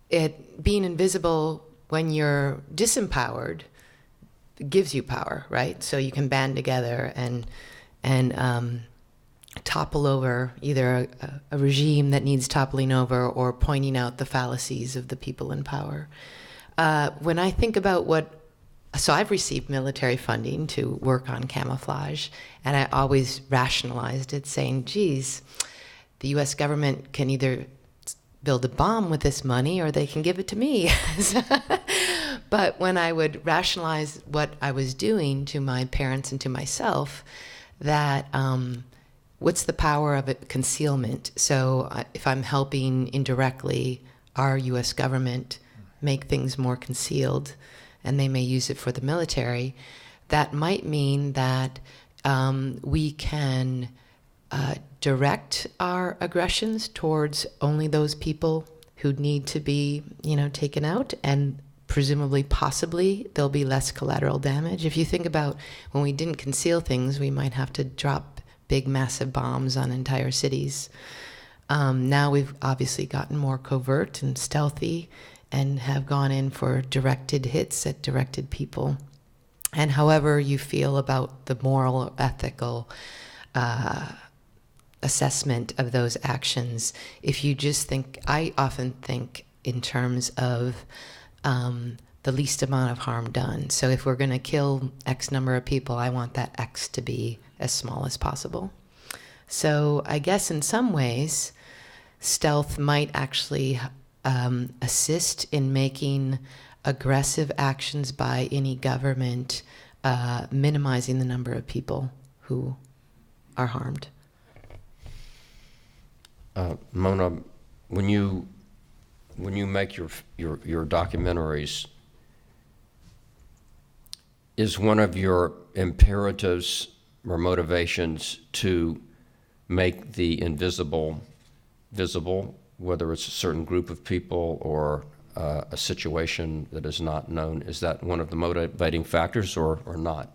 it being invisible when you're disempowered gives you power, right? So you can band together and topple over either a regime that needs toppling over or pointing out the fallacies of the people in power. When I think about so I've received military funding to work on camouflage, and I always rationalized it, saying, geez, the US government can either build a bomb with this money or they can give it to me. But when I would rationalize what I was doing to my parents and to myself, that what's the power of it? Concealment. So if I'm helping indirectly our US government make things more concealed, and they may use it for the military, that might mean that we can direct our aggressions towards only those people who need to be, taken out, and presumably, possibly, there'll be less collateral damage. If you think about when we didn't conceal things, we might have to drop big, massive bombs on entire cities. Now we've obviously gotten more covert and stealthy and have gone in for directed hits at directed people. And however you feel about the moral or ethical assessment of those actions, if you just think, I often think in terms of the least amount of harm done. So if we're going to kill X number of people, I want that X to be as small as possible. So I guess in some ways, stealth might actually assist in making aggressive actions by any government minimizing the number of people who are harmed. Mona, when you make your documentaries, is one of your imperatives or motivations to make the invisible visible, whether it's a certain group of people or a situation that is not known? Is that one of the motivating factors or not?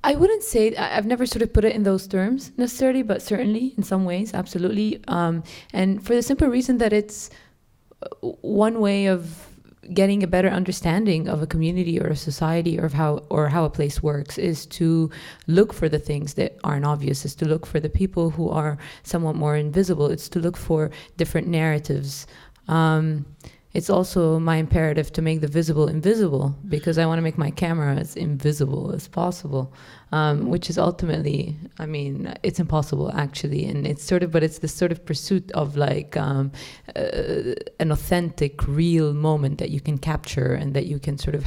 I wouldn't say, I've never sort of put it in those terms necessarily, but certainly in some ways, absolutely. And for the simple reason that it's one way of getting a better understanding of a community or a society or how a place works is to look for the things that aren't obvious, is to look for the people who are somewhat more invisible. It's to look for different narratives. It's also my imperative to make the visible invisible, because I want to make my camera as invisible as possible, which is ultimately, it's impossible actually. And it's but it's this sort of pursuit of like an authentic, real moment that you can capture and that you can sort of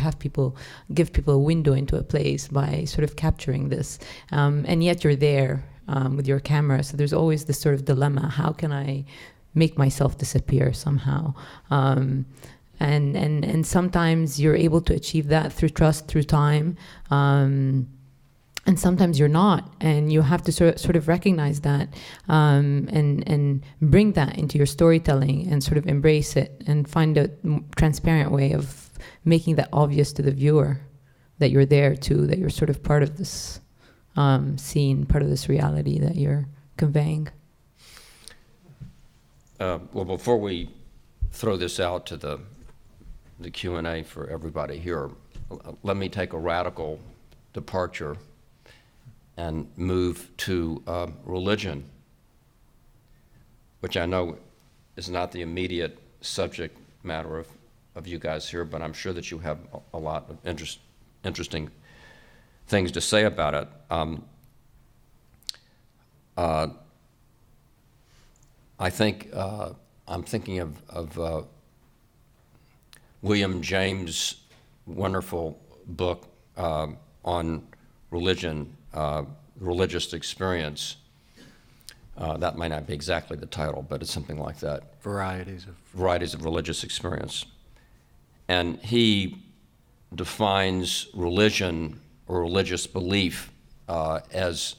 give people a window into a place by sort of capturing this. And yet you're there with your camera. So there's always this sort of dilemma. How can I make myself disappear somehow? And sometimes you're able to achieve that through trust, through time, and sometimes you're not, and you have to sort of recognize that and bring that into your storytelling and sort of embrace it and find a transparent way of making that obvious to the viewer, that you're there too, that you're sort of part of this scene, part of this reality that you're conveying. Well, before we throw this out to the Q&A for everybody here, let me take a radical departure and move to religion, which I know is not the immediate subject matter of you guys here, but I'm sure that you have a lot of interesting things to say about it. I think I'm thinking of William James' wonderful book on religion, religious experience. That might not be exactly the title, but it's something like that. Varieties of religious experience. And he defines religion or religious belief as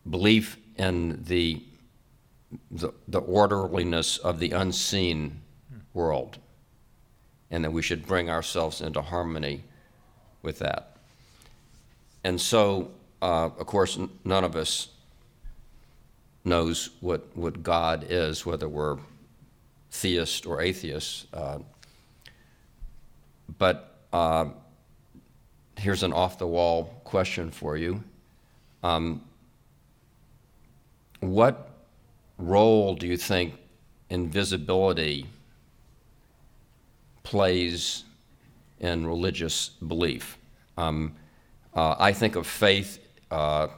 belief in the orderliness of the unseen world, and that we should bring ourselves into harmony with that. And so of course, none of us knows what God is, whether we're theist or atheist. But here's an off-the-wall question for you. What role do you think invisibility plays in religious belief? I think of faith, and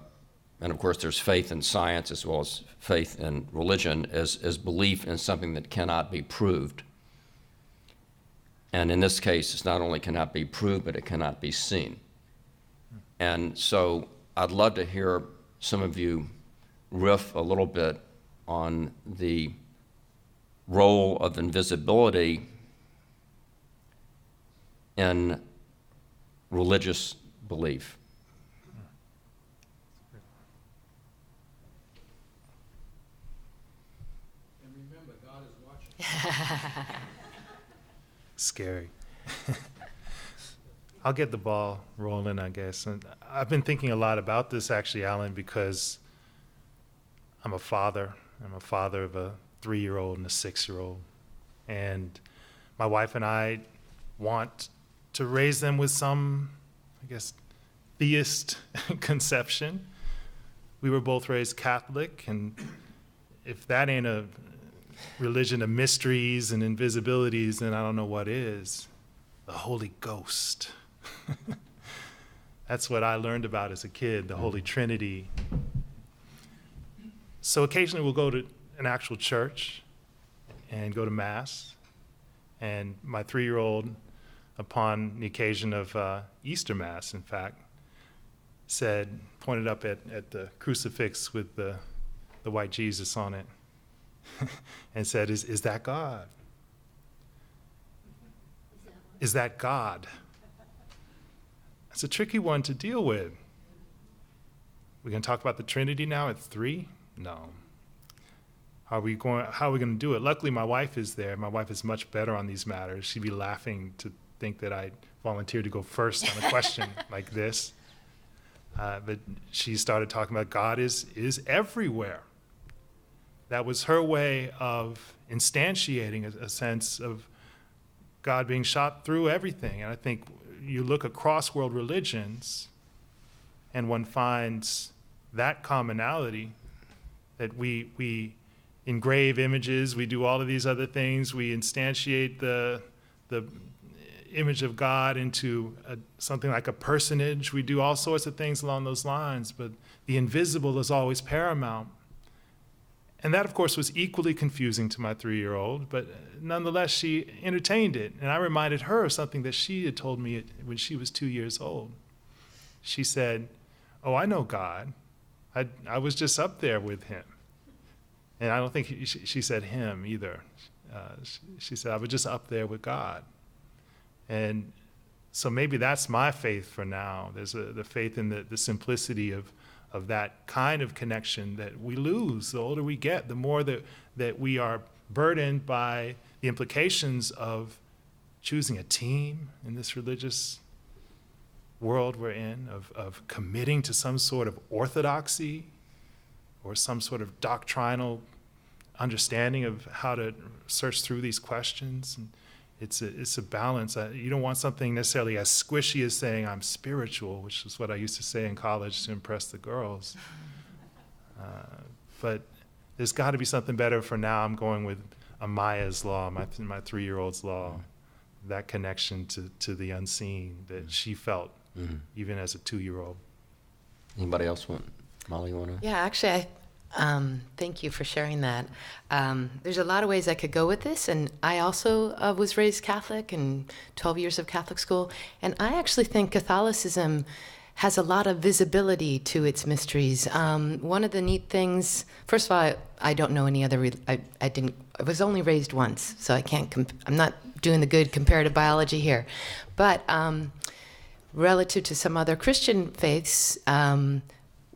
of course there's faith in science as well as faith in religion, as belief in something that cannot be proved. And in this case, it's not only cannot be proved, but it cannot be seen. And so I'd love to hear some of you riff a little bit on the role of invisibility in religious belief. And remember, God is watching. Scary. I'll get the ball rolling, I guess. And I've been thinking a lot about this, actually, Alan, because I'm a father. I'm a father of a 3-year-old and a 6-year-old. And my wife and I want to raise them with some, I guess, theist conception. We were both raised Catholic, and if that ain't a religion of mysteries and invisibilities, then I don't know what is. The Holy Ghost. That's what I learned about as a kid, the Holy Trinity. So occasionally we'll go to an actual church and go to Mass. And my 3-year-old, upon the occasion of Easter Mass, in fact, pointed up at the crucifix with the white Jesus on it, and said, is that God? Is that God? It's a tricky one to deal with. We're going to talk about the Trinity now at 3? No. How are we going to do it? Luckily, my wife is there. My wife is much better on these matters. She'd be laughing to think that I volunteered to go first on a question like this. But she started talking about God is everywhere. That was her way of instantiating a sense of God being shot through everything. And I think you look across world religions and one finds that commonality, that we engrave images, we do all of these other things, we instantiate the image of God into something like a personage, we do all sorts of things along those lines, but the invisible is always paramount. And that, of course, was equally confusing to my 3-year-old, but nonetheless, she entertained it. And I reminded her of something that she had told me when she was 2 years old. She said, "Oh, I know God. I was just up there with him." And I don't think she said him either. She said, "I was just up there with God." And so maybe that's my faith for now. There's the faith in the simplicity of that kind of connection that we lose. The older we get, the more that we are burdened by the implications of choosing a team in this religious world we're in, of committing to some sort of orthodoxy or some sort of doctrinal understanding of how to search through these questions. And it's a balance. You don't want something necessarily as squishy as saying I'm spiritual, which is what I used to say in college to impress the girls. But there's got to be something better. For now, I'm going with Amaya's law, my 3-year-old's law, that connection to the unseen that she felt even as a 2-year-old. Anybody else want? Molly, you want to? Yeah, actually, thank you for sharing that. There's a lot of ways I could go with this, and I also was raised Catholic and 12 years of Catholic school, and I actually think Catholicism has a lot of visibility to its mysteries. One of the neat things, first of all, I don't know any other, I was only raised once, so I can't, I'm not doing the good comparative biology here, but relative to some other Christian faiths,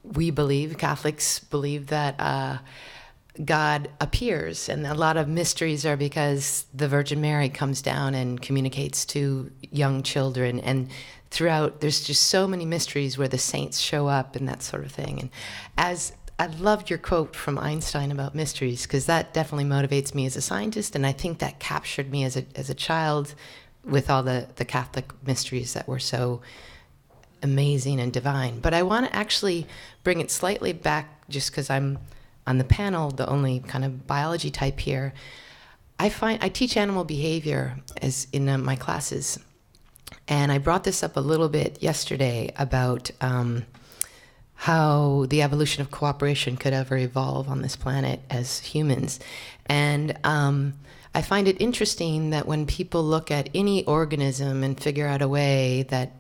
we believe, Catholics believe that God appears, and a lot of mysteries are because the Virgin Mary comes down and communicates to young children, and throughout there's just so many mysteries where the saints show up and that sort of thing. And as I loved your quote from Einstein about mysteries, because that definitely motivates me as a scientist, and I think that captured me as a child with all the Catholic mysteries that were so amazing and divine. But I want to actually bring it slightly back, just because I'm on the panel, the only kind of biology type here. I teach animal behavior as in my classes, and I brought this up a little bit yesterday about how the evolution of cooperation could ever evolve on this planet as humans. And I find it interesting that when people look at any organism and figure out a way that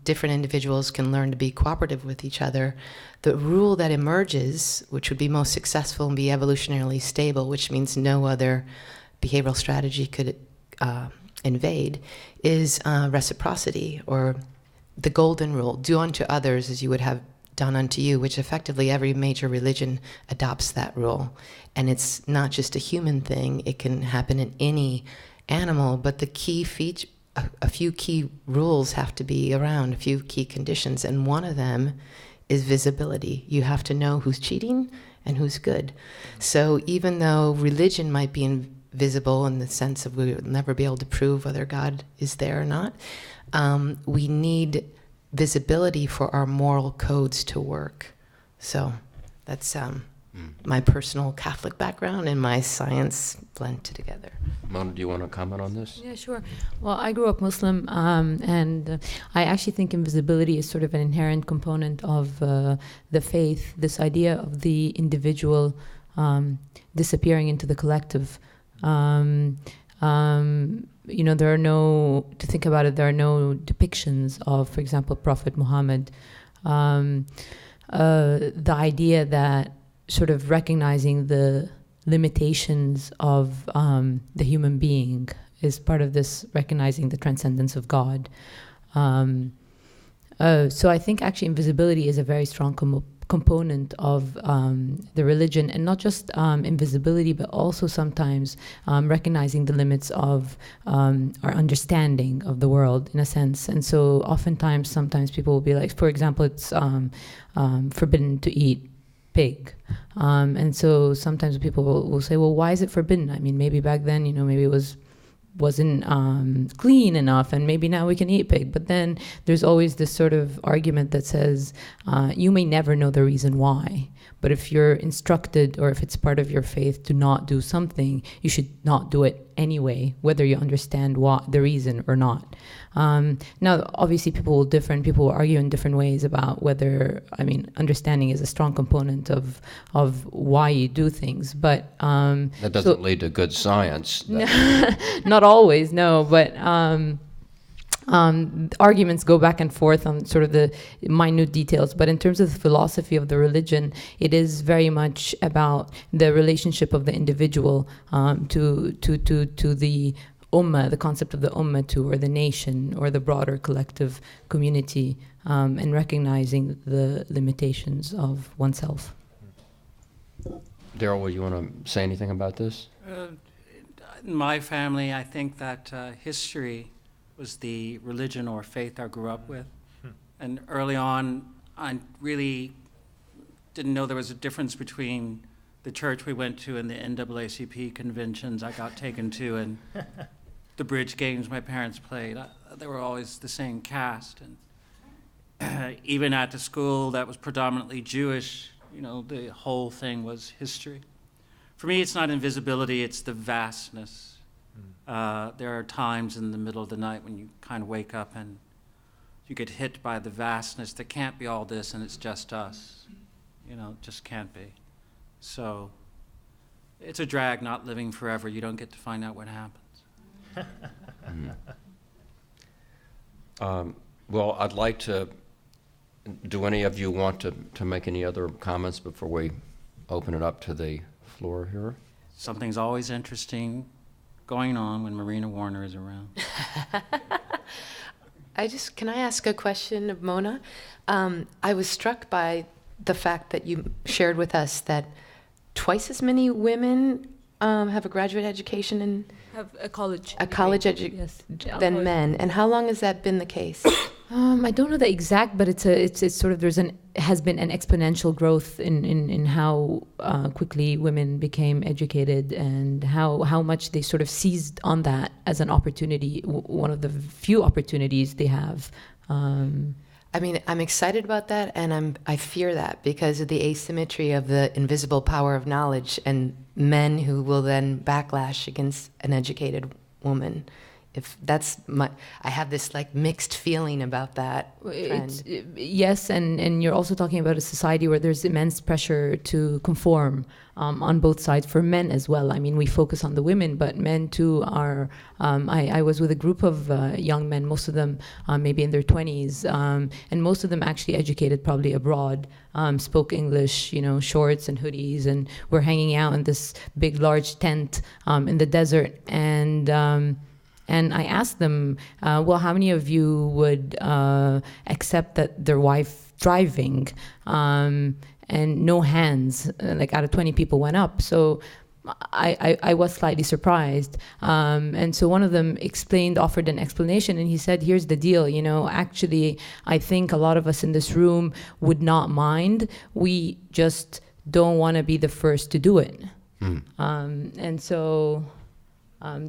different individuals can learn to be cooperative with each other, the rule that emerges, which would be most successful and be evolutionarily stable, which means no other behavioral strategy could invade, is reciprocity, or the golden rule: do unto others as you would have done unto you, which effectively every major religion adopts that rule. And it's not just a human thing, it can happen in any animal, but the key feature, a few key rules have to be around, a few key conditions, and one of them is visibility. You have to know who's cheating and who's good. So even though religion might be invisible in the sense of we will never be able to prove whether God is there or not, we need visibility for our moral codes to work. So that's my personal Catholic background and my science blend together. Mona, do you want to comment on this? Yeah, sure. Well, I grew up Muslim, and I actually think invisibility is sort of an inherent component of the faith, this idea of the individual disappearing into the collective. You know, to think about it, there are no depictions of, for example, Prophet Muhammad. The idea that sort of recognizing the limitations of the human being is part of this recognizing the transcendence of God. So I think actually invisibility is a very strong component of the religion, and not just invisibility, but also sometimes recognizing the limits of our understanding of the world, in a sense. And so oftentimes, sometimes people will be like, for example, it's forbidden to eat pig. And so sometimes people will say, well, why is it forbidden? I mean, maybe back then, you know, maybe it wasn't clean enough, and maybe now we can eat pig. But then there's always this sort of argument that says you may never know the reason why, but if you're instructed, or if it's part of your faith to not do something, you should not do it anyway, whether you understand the reason or not. Now, obviously, people will argue in different ways about whether, I mean, understanding is a strong component of why you do things, but that doesn't lead to good science. Not always, no, but arguments go back and forth on sort of the minute details. But in terms of the philosophy of the religion, it is very much about the relationship of the individual to the ummah, the concept of the ummah, or the nation, or the broader collective community, and recognizing the limitations of oneself. Darryl, would you want to say anything about this? In my family, I think that history was the religion or faith I grew up with. And early on, I really didn't know there was a difference between the church we went to and the NAACP conventions I got taken to, and the bridge games my parents played. They were always the same cast. And even at the school that was predominantly Jewish, you know, the whole thing was history. For me, it's not invisibility, it's the vastness. There are times in the middle of the night when you kind of wake up and you get hit by the vastness. There can't be all this and it's just us. You know, it just can't be. So it's a drag not living forever. You don't get to find out what happens. Well, I'd like to, do any of you want to make any other comments before we open it up to the floor here? Something's always interesting going on when Marina Warner is around. Can I ask a question of Mona? I was struck by the fact that you shared with us that twice as many women have a graduate education in Have a college. yes, than men. And how long has that been the case? I don't know the exact, but it's sort of has been an exponential growth in how quickly women became educated and how much they sort of seized on that as an opportunity, one of the few opportunities they have. I mean, I'm excited about that, and I fear that because of the asymmetry of the invisible power of knowledge and men who will then backlash against an educated woman. If that's I have this like mixed feeling about that trend. Yes, and you're also talking about a society where there's immense pressure to conform on both sides for men as well. I mean, we focus on the women, but men too are. I was with a group of young men, most of them maybe in their 20s, and most of them actually educated probably abroad, spoke English, shorts and hoodies, and we're hanging out in this big, large tent in the desert, and I asked them, well, how many of you would accept that their wife driving? And no hands, like out of 20 people went up. So I was slightly surprised. And so one of them offered an explanation, and he said, here's the deal, actually, I think a lot of us in this room would not mind. We just don't want to be the first to do it. And so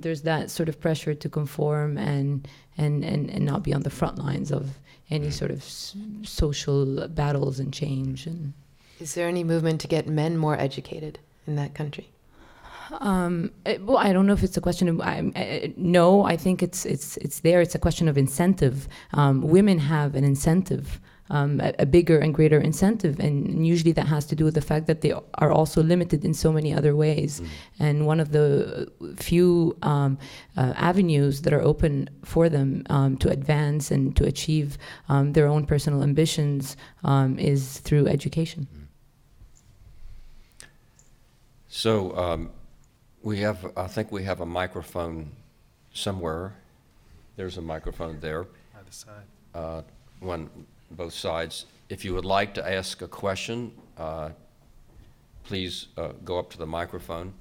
there's that sort of pressure to conform and not be on the front lines of any sort of social battles and change. And is there any movement to get men more educated in that country? Well, I don't know if it's a question of no. I think it's there. It's a question of incentive. Women have an incentive. A bigger and greater incentive, and usually that has to do with the fact that they are also limited in so many other ways. And one of the few avenues that are open for them to advance and to achieve their own personal ambitions is through education. So I think we have a microphone somewhere. There's a microphone there. Either side. Both sides. If you would like to ask a question, please go up to the microphone.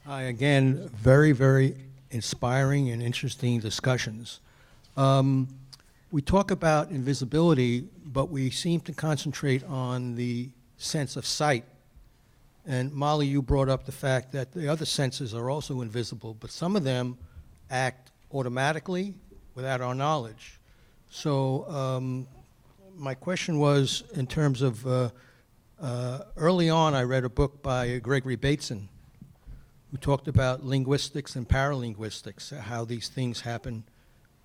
Hi, again, very, very inspiring and interesting discussions. We talk about invisibility, but we seem to concentrate on the sense of sight. And Molly, you brought up the fact that the other senses are also invisible, but some of them act automatically without our knowledge. So my question was in terms of, early on I read a book by Gregory Bateson who talked about linguistics and paralinguistics, how these things happen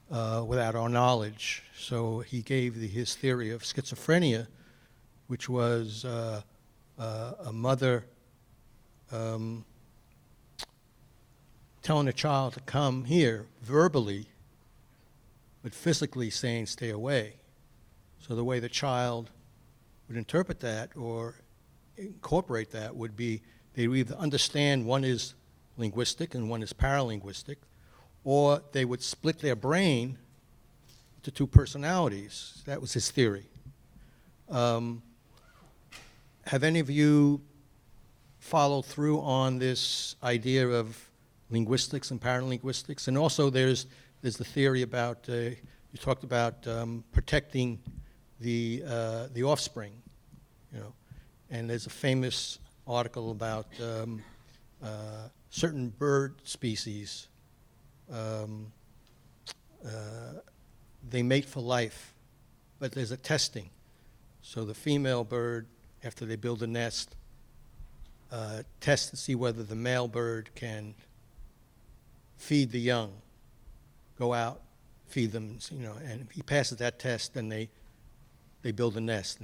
without our knowledge. So he gave his theory of schizophrenia, which was a mother telling a child to come here verbally, but physically saying stay away. So the way the child would interpret that or incorporate that would be they would either understand one is linguistic and one is paralinguistic, or they would split their brain into two personalities. That was his theory. Have any of you followed through on this idea of linguistics and paralinguistics? And also there's the theory about, you talked about protecting the offspring, and there's a famous article about certain bird species, they mate for life, but there's a testing. So the female bird, after they build a nest, tests to see whether the male bird can feed the young, go out, feed them, and if he passes that test, then they build a nest,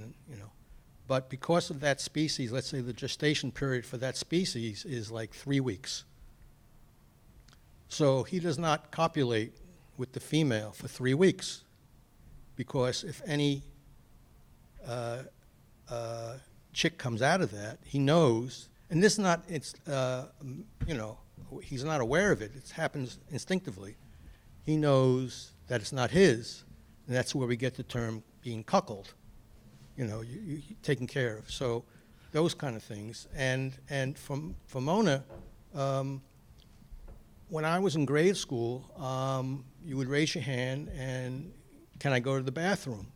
But because of that species, let's say the gestation period for that species is like 3 weeks. So he does not copulate with the female for 3 weeks, because if any chick comes out of that, he knows, and this is not, he's not aware of it, it happens instinctively. He knows that it's not his, and that's where we get the term being cuckolded, you taken care of. So those kind of things. And for Mona, when I was in grade school, you would raise your hand and, can I go to the bathroom?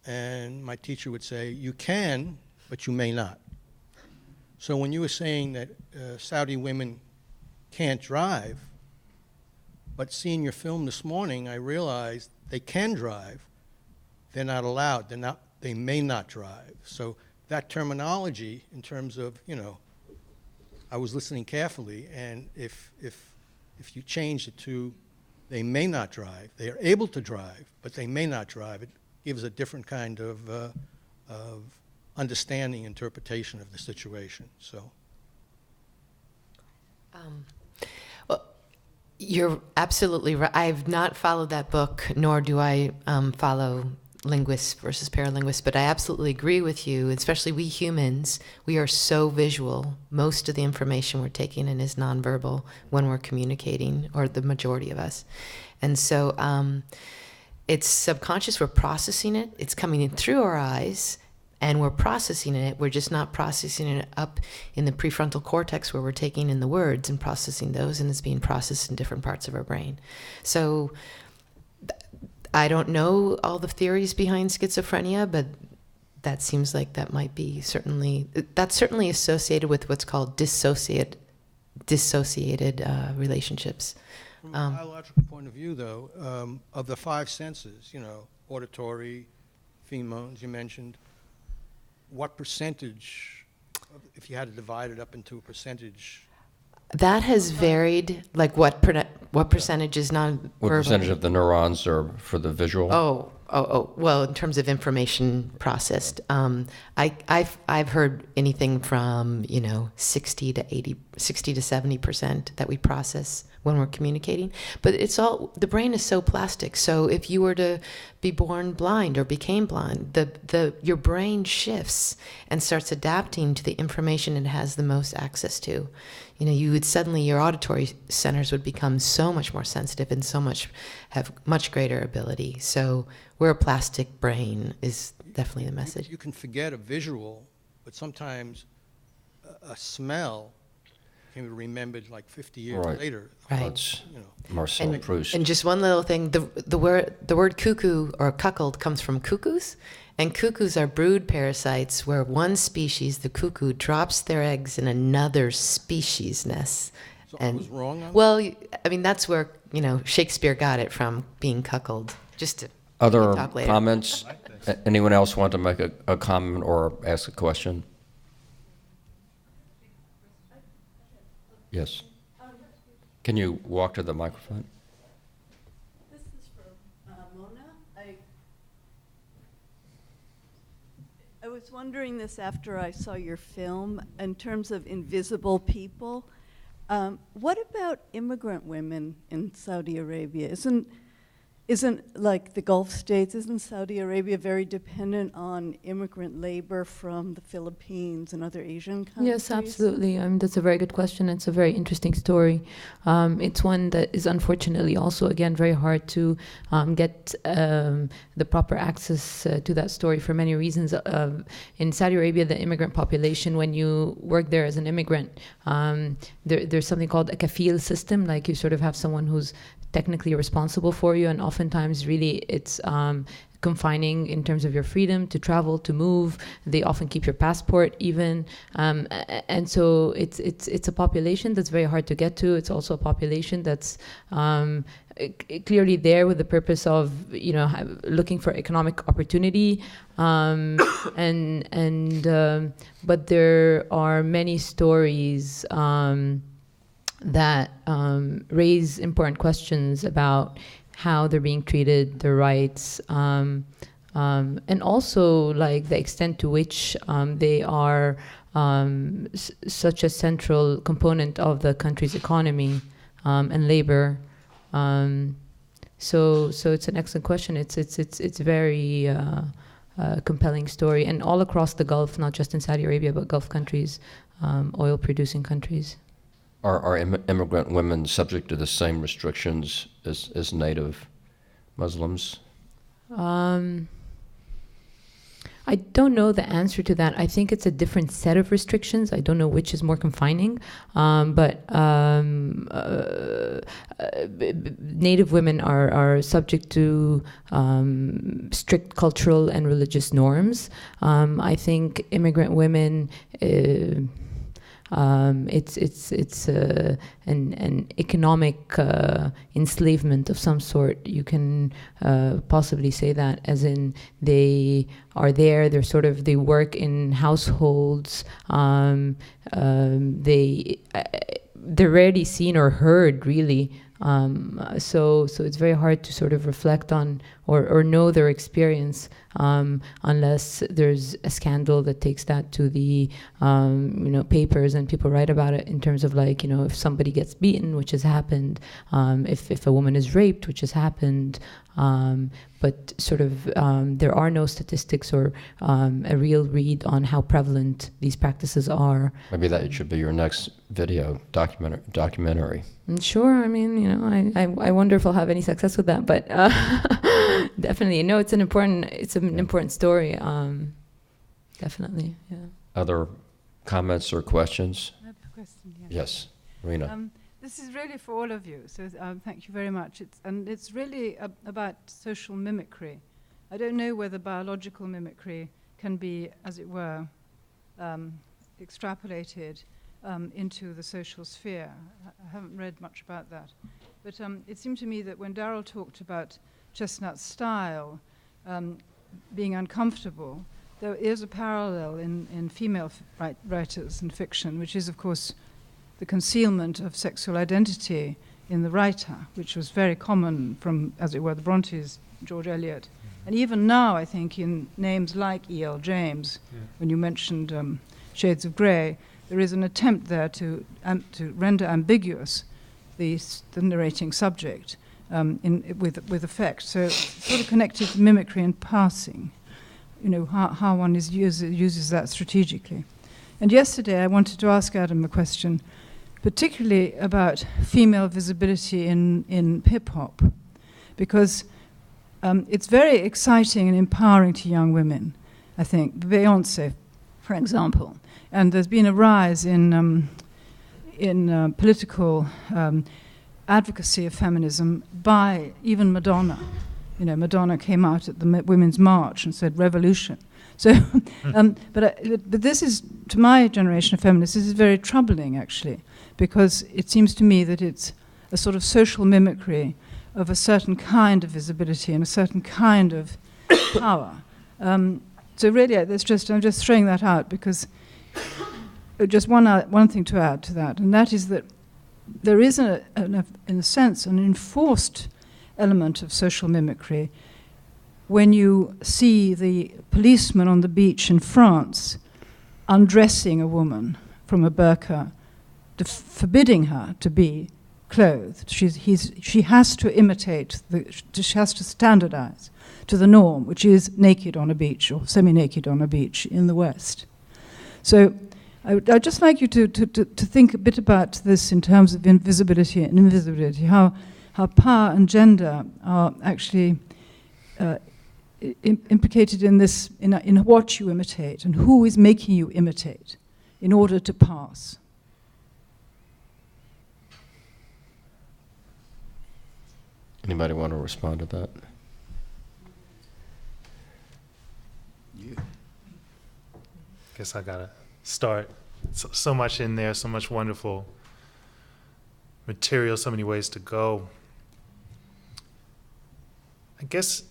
And my teacher would say, you can, but you may not. So when you were saying that Saudi women can't drive, but seeing your film this morning, I realized they can drive. They're not allowed. They may not drive. So that terminology in terms of, I was listening carefully, and if you change it to they may not drive, they are able to drive, but they may not drive, it gives a different kind of understanding, interpretation of the situation. So. Well, you're absolutely right. I've not followed that book, nor do I follow linguists versus paralinguists, but I absolutely agree with you, especially we humans, we are so visual. Most of the information we're taking in is nonverbal when we're communicating, or the majority of us. And so it's subconscious, we're processing it, it's coming in through our eyes, and we're processing it. We're just not processing it up in the prefrontal cortex where we're taking in the words and processing those, and it's being processed in different parts of our brain. So I don't know all the theories behind schizophrenia, but that seems like that's certainly associated with what's called dissociated relationships. From a biological point of view, though, of the five senses, auditory, pheromones you mentioned, what percentage, if you had to divide it up into a percentage? That has varied, like what percentage is non-verbal? What percentage of the neurons are for the visual? Oh, well, in terms of information processed, I've heard anything from 60 to 70% that we process when we're communicating. But the brain is so plastic. So if you were to be born blind or became blind, your brain shifts and starts adapting to the information it has the most access to. You would suddenly, your auditory centers would become so much more sensitive and have much greater ability. So we're a plastic brain is definitely the message. You can forget a visual, but sometimes a smell can be remembered like 50 years later. Right. That's Marcel Proust. And just one little thing, the word cuckoo or cuckold comes from cuckoos. And cuckoos are brood parasites where one species, the cuckoo, drops their eggs in another species' nest. So I was wrong on that? Well, that's where, Shakespeare got it from, being cuckolded. Just to Other talk later. comments? Anyone else want to make a comment or ask a question? Yes. Can you walk to the microphone? This is for Mona. I was wondering this after I saw your film, in terms of invisible people. What about immigrant women in Saudi Arabia? Isn't like the Gulf states, isn't Saudi Arabia very dependent on immigrant labor from the Philippines and other Asian countries? Yes, absolutely. That's a very good question. It's a very interesting story. It's one that is unfortunately also, again, very hard to get the proper access to that story for many reasons. In Saudi Arabia, the immigrant population, when you work there as an immigrant, there's something called a kafil system, like you sort of have someone who's technically responsible for you, and oftentimes really it's confining in terms of your freedom to travel, to move. They often keep your passport even, and so it's a population that's very hard to get to. It's also a population that's clearly there with the purpose of looking for economic opportunity, but there are many stories that raise important questions about how they're being treated, their rights, and also like the extent to which they are such a central component of the country's economy and labor. So it's an excellent question. It's very compelling story, and all across the Gulf, not just in Saudi Arabia, but Gulf countries, oil-producing countries. Are immigrant women subject to the same restrictions as native Muslims? I don't know the answer to that. I think it's a different set of restrictions. I don't know which is more confining. But Native women are subject to strict cultural and religious norms. I think immigrant women, it's an economic enslavement of some sort. You can possibly say that, as in they are there. They work in households. They're rarely seen or heard, really. So it's very hard to sort of reflect on or know their experience unless there's a scandal that takes that to the papers and people write about it, in terms of if somebody gets beaten, which has happened, if a woman is raped, which has happened. But there are no statistics or a real read on how prevalent these practices are. Maybe that should be your next video documentary. Sure. I mean, I wonder if I'll have any success with that, but definitely, no. It's an important story. Definitely, yeah. Other comments or questions? I have a question. Yeah. Yes, Rena. This is really for all of you, so thank you very much. It's really about social mimicry. I don't know whether biological mimicry can be, as it were, extrapolated into the social sphere. I haven't read much about that. But it seemed to me that when Darryl talked about Chestnut's style being uncomfortable, there is a parallel in female writers and fiction, which is, of course, the concealment of sexual identity in the writer, which was very common from, as it were, the Brontes, George Eliot. And even now, I think, in names like E.L. James, when you mentioned Shades of Grey, there is an attempt there to render ambiguous the narrating subject with effect. So sort of connected to mimicry and passing, how one uses that strategically. And yesterday I wanted to ask Adam a question, particularly about female visibility in hip-hop, because it's very exciting and empowering to young women, I think. Beyoncé, for example. And there's been a rise in political advocacy of feminism by even Madonna. Madonna came out at the Women's March and said revolution. So, but this is, to my generation of feminists, this is very troubling, actually, because it seems to me that it's a sort of social mimicry of a certain kind of visibility and a certain kind of power. So really, I'm just throwing that out because just one thing to add to that, and that is that there is, in a sense, an enforced element of social mimicry when you see the policeman on the beach in France undressing a woman from a burqa, forbidding her to be clothed. She has to imitate, she has to standardize to the norm, which is naked on a beach or semi-naked on a beach in the West. So I'd just like you to think a bit about this in terms of invisibility and invisibility, how power and gender are actually implicated in this, in what you imitate and who is making you imitate in order to pass. Anybody want to respond to that? Yeah. Guess I gotta start. So much in there, so much wonderful material, so many ways to go. I guess,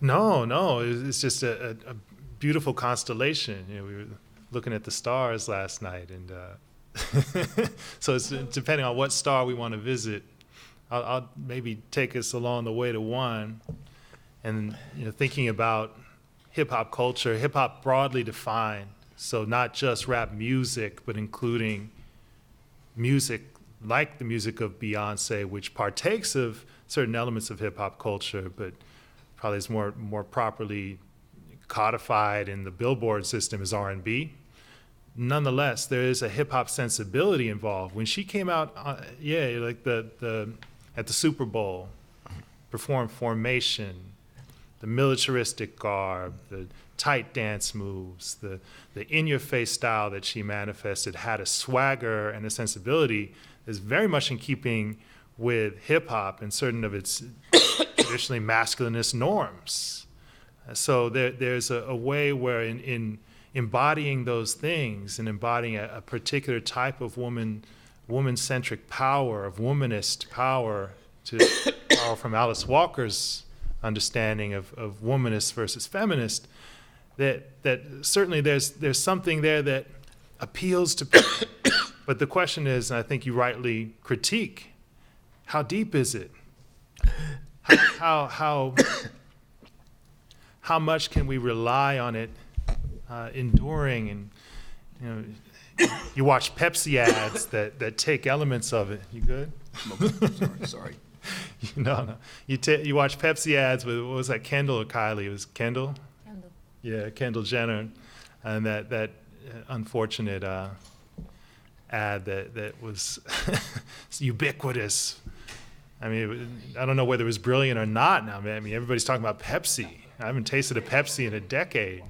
no, it's just a beautiful constellation. We were looking at the stars last night, and so it's depending on what star we want to visit. I'll maybe take us along the way to one, and thinking about hip-hop culture, hip-hop broadly defined, so not just rap music, but including music like the music of Beyonce, which partakes of certain elements of hip-hop culture, but probably is more properly codified in the Billboard system as R&B. Nonetheless, there is a hip-hop sensibility involved. When she came out, like at the Super Bowl, performed Formation, militaristic garb, the tight dance moves, the in-your-face style that she manifested had a swagger and a sensibility that's very much in keeping with hip-hop and certain of its traditionally masculinist norms. So there's a way where in embodying those things and embodying a particular type of woman-centric power, of womanist power, to borrow from Alice Walker's understanding of womanist versus feminist, that certainly there's something there that appeals to people. But the question is, and I think you rightly critique, how deep is it? How much can we rely on it enduring? And you watch Pepsi ads that take elements of it. You good? Sorry. No. You watch Pepsi ads with, what was that, Kendall or Kylie? It was Kendall? Kendall. Yeah, Kendall Jenner. And that unfortunate ad that was ubiquitous. I mean, I don't know whether it was brilliant or not now. I mean, everybody's talking about Pepsi. I haven't tasted a Pepsi in a decade.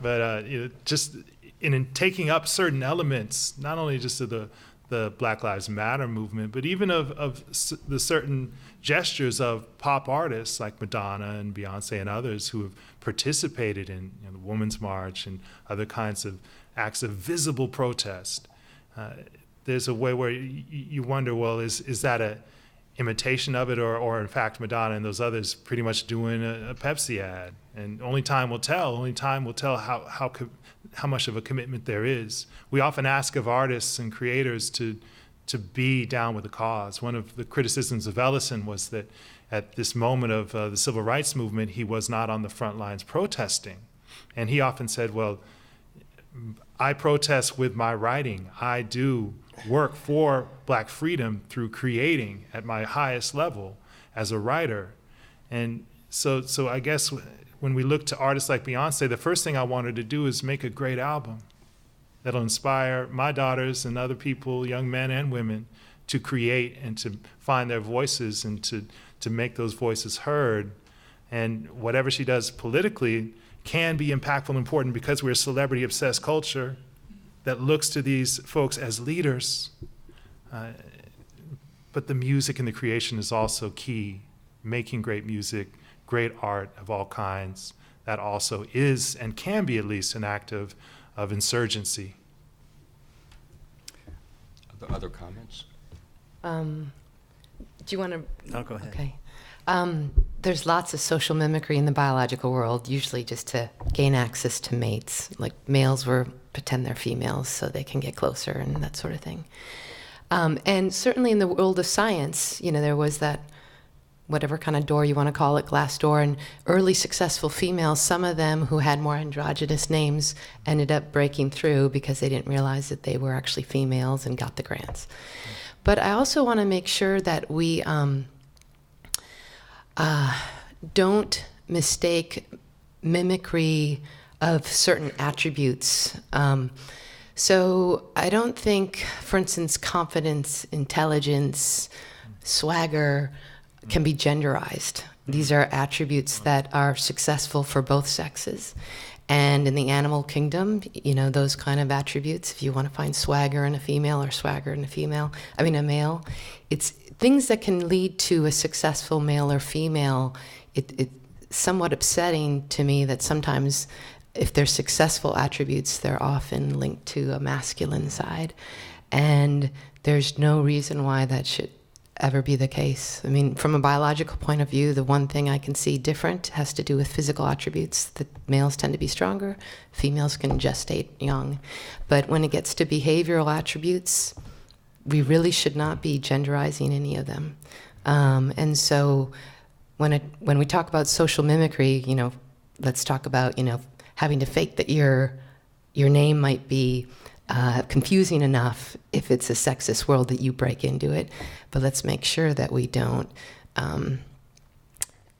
But just in taking up certain elements, not only just of the Black Lives Matter movement, but even of the certain gestures of pop artists like Madonna and Beyonce and others who have participated in the Women's March and other kinds of acts of visible protest. There's a way where you wonder, well, is that a imitation of it, or in fact Madonna and those others pretty much doing a Pepsi ad? And only time will tell. Only time will tell how much of a commitment there is. We often ask of artists and creators to be down with the cause. One of the criticisms of Ellison was that at this moment of the civil rights movement, he was not on the front lines protesting. And he often said, well, I protest with my writing. I do work for Black freedom through creating at my highest level as a writer. And so I guess when we look to artists like Beyonce, the first thing I wanted to do is make a great album that'll inspire my daughters and other people, young men and women, to create and to find their voices and to make those voices heard. And whatever she does politically can be impactful and important because we're a celebrity-obsessed culture that looks to these folks as leaders. But the music and the creation is also key. Making great music, great art of all kinds, that also is and can be at least an act of insurgency. Other comments? Do you want to? No, go ahead. Okay. There's lots of social mimicry in the biological world, usually just to gain access to mates. Like males will pretend they're females so they can get closer and that sort of thing. And certainly in the world of science, there was that, whatever kind of door you want to call it, glass door, and early successful females, some of them who had more androgynous names ended up breaking through because they didn't realize that they were actually females and got the grants. But I also want to make sure that we don't mistake mimicry of certain attributes. So I don't think, for instance, confidence, intelligence, swagger can be genderized. These are attributes that are successful for both sexes. And in the animal kingdom, those kind of attributes, if you want to find swagger in a female or swagger in a male, it's things that can lead to a successful male or female. It's somewhat upsetting to me that sometimes if they're successful attributes, they're often linked to a masculine side. And there's no reason why that should ever be the case. I mean, from a biological point of view, the one thing I can see different has to do with physical attributes. The males tend to be stronger, females can gestate young. But when it gets to behavioral attributes, we really should not be genderizing any of them. And so when we talk about social mimicry, let's talk about, having to fake that your name might be confusing enough if it's a sexist world that you break into it. But let's make sure that we don't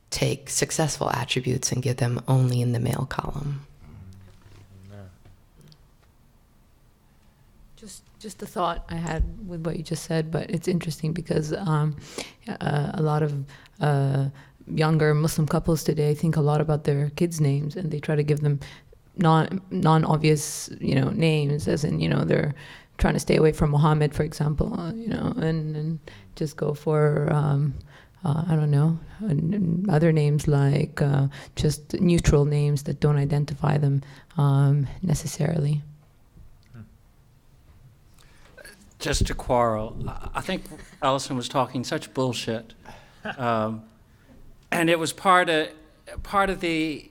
take successful attributes and give them only in the male column. Just a thought I had with what you just said, but it's interesting because a lot of younger Muslim couples today think a lot about their kids' names, and they try to give them non-obvious, names, as in, they're trying to stay away from Muhammad, for example, and just go for, I don't know, other names like just neutral names that don't identify them necessarily. Just to quarrel, I think Alison was talking such bullshit, and it was part of the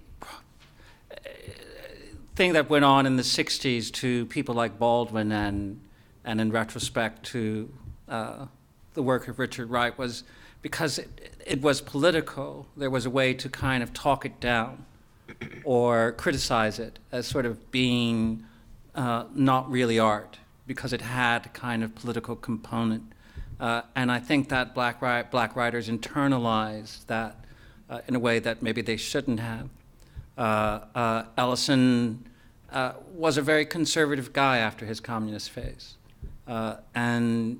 thing that went on in the '60s to people like Baldwin, and in retrospect to the work of Richard Wright, was because it was political. There was a way to kind of talk it down or criticize it as sort of being not really art, because it had a kind of political component. And I think that black writers internalized that in a way that maybe they shouldn't have. Ellison was a very conservative guy after his communist phase. And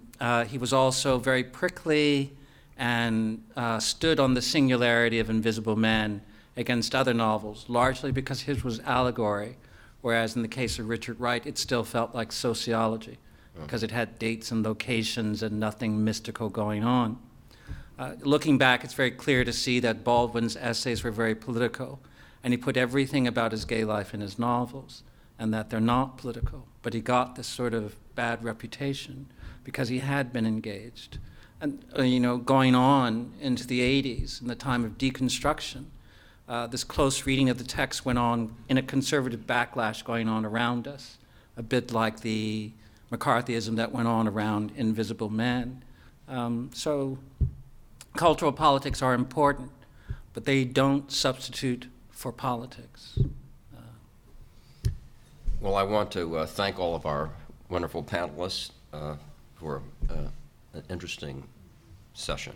he was also very prickly and stood on the singularity of Invisible Man against other novels, largely because his was allegory, whereas in the case of Richard Wright, it still felt like sociology, because it had dates and locations and nothing mystical going on. Looking back, it's very clear to see that Baldwin's essays were very political, and he put everything about his gay life in his novels, and that they're not political. But he got this sort of bad reputation because he had been engaged. And, going on into the 80s, in the time of deconstruction, this close reading of the text went on in a conservative backlash going on around us, a bit like the McCarthyism that went on around Invisible Man. So cultural politics are important, but they don't substitute for politics. Well, I want to thank all of our wonderful panelists for an interesting session.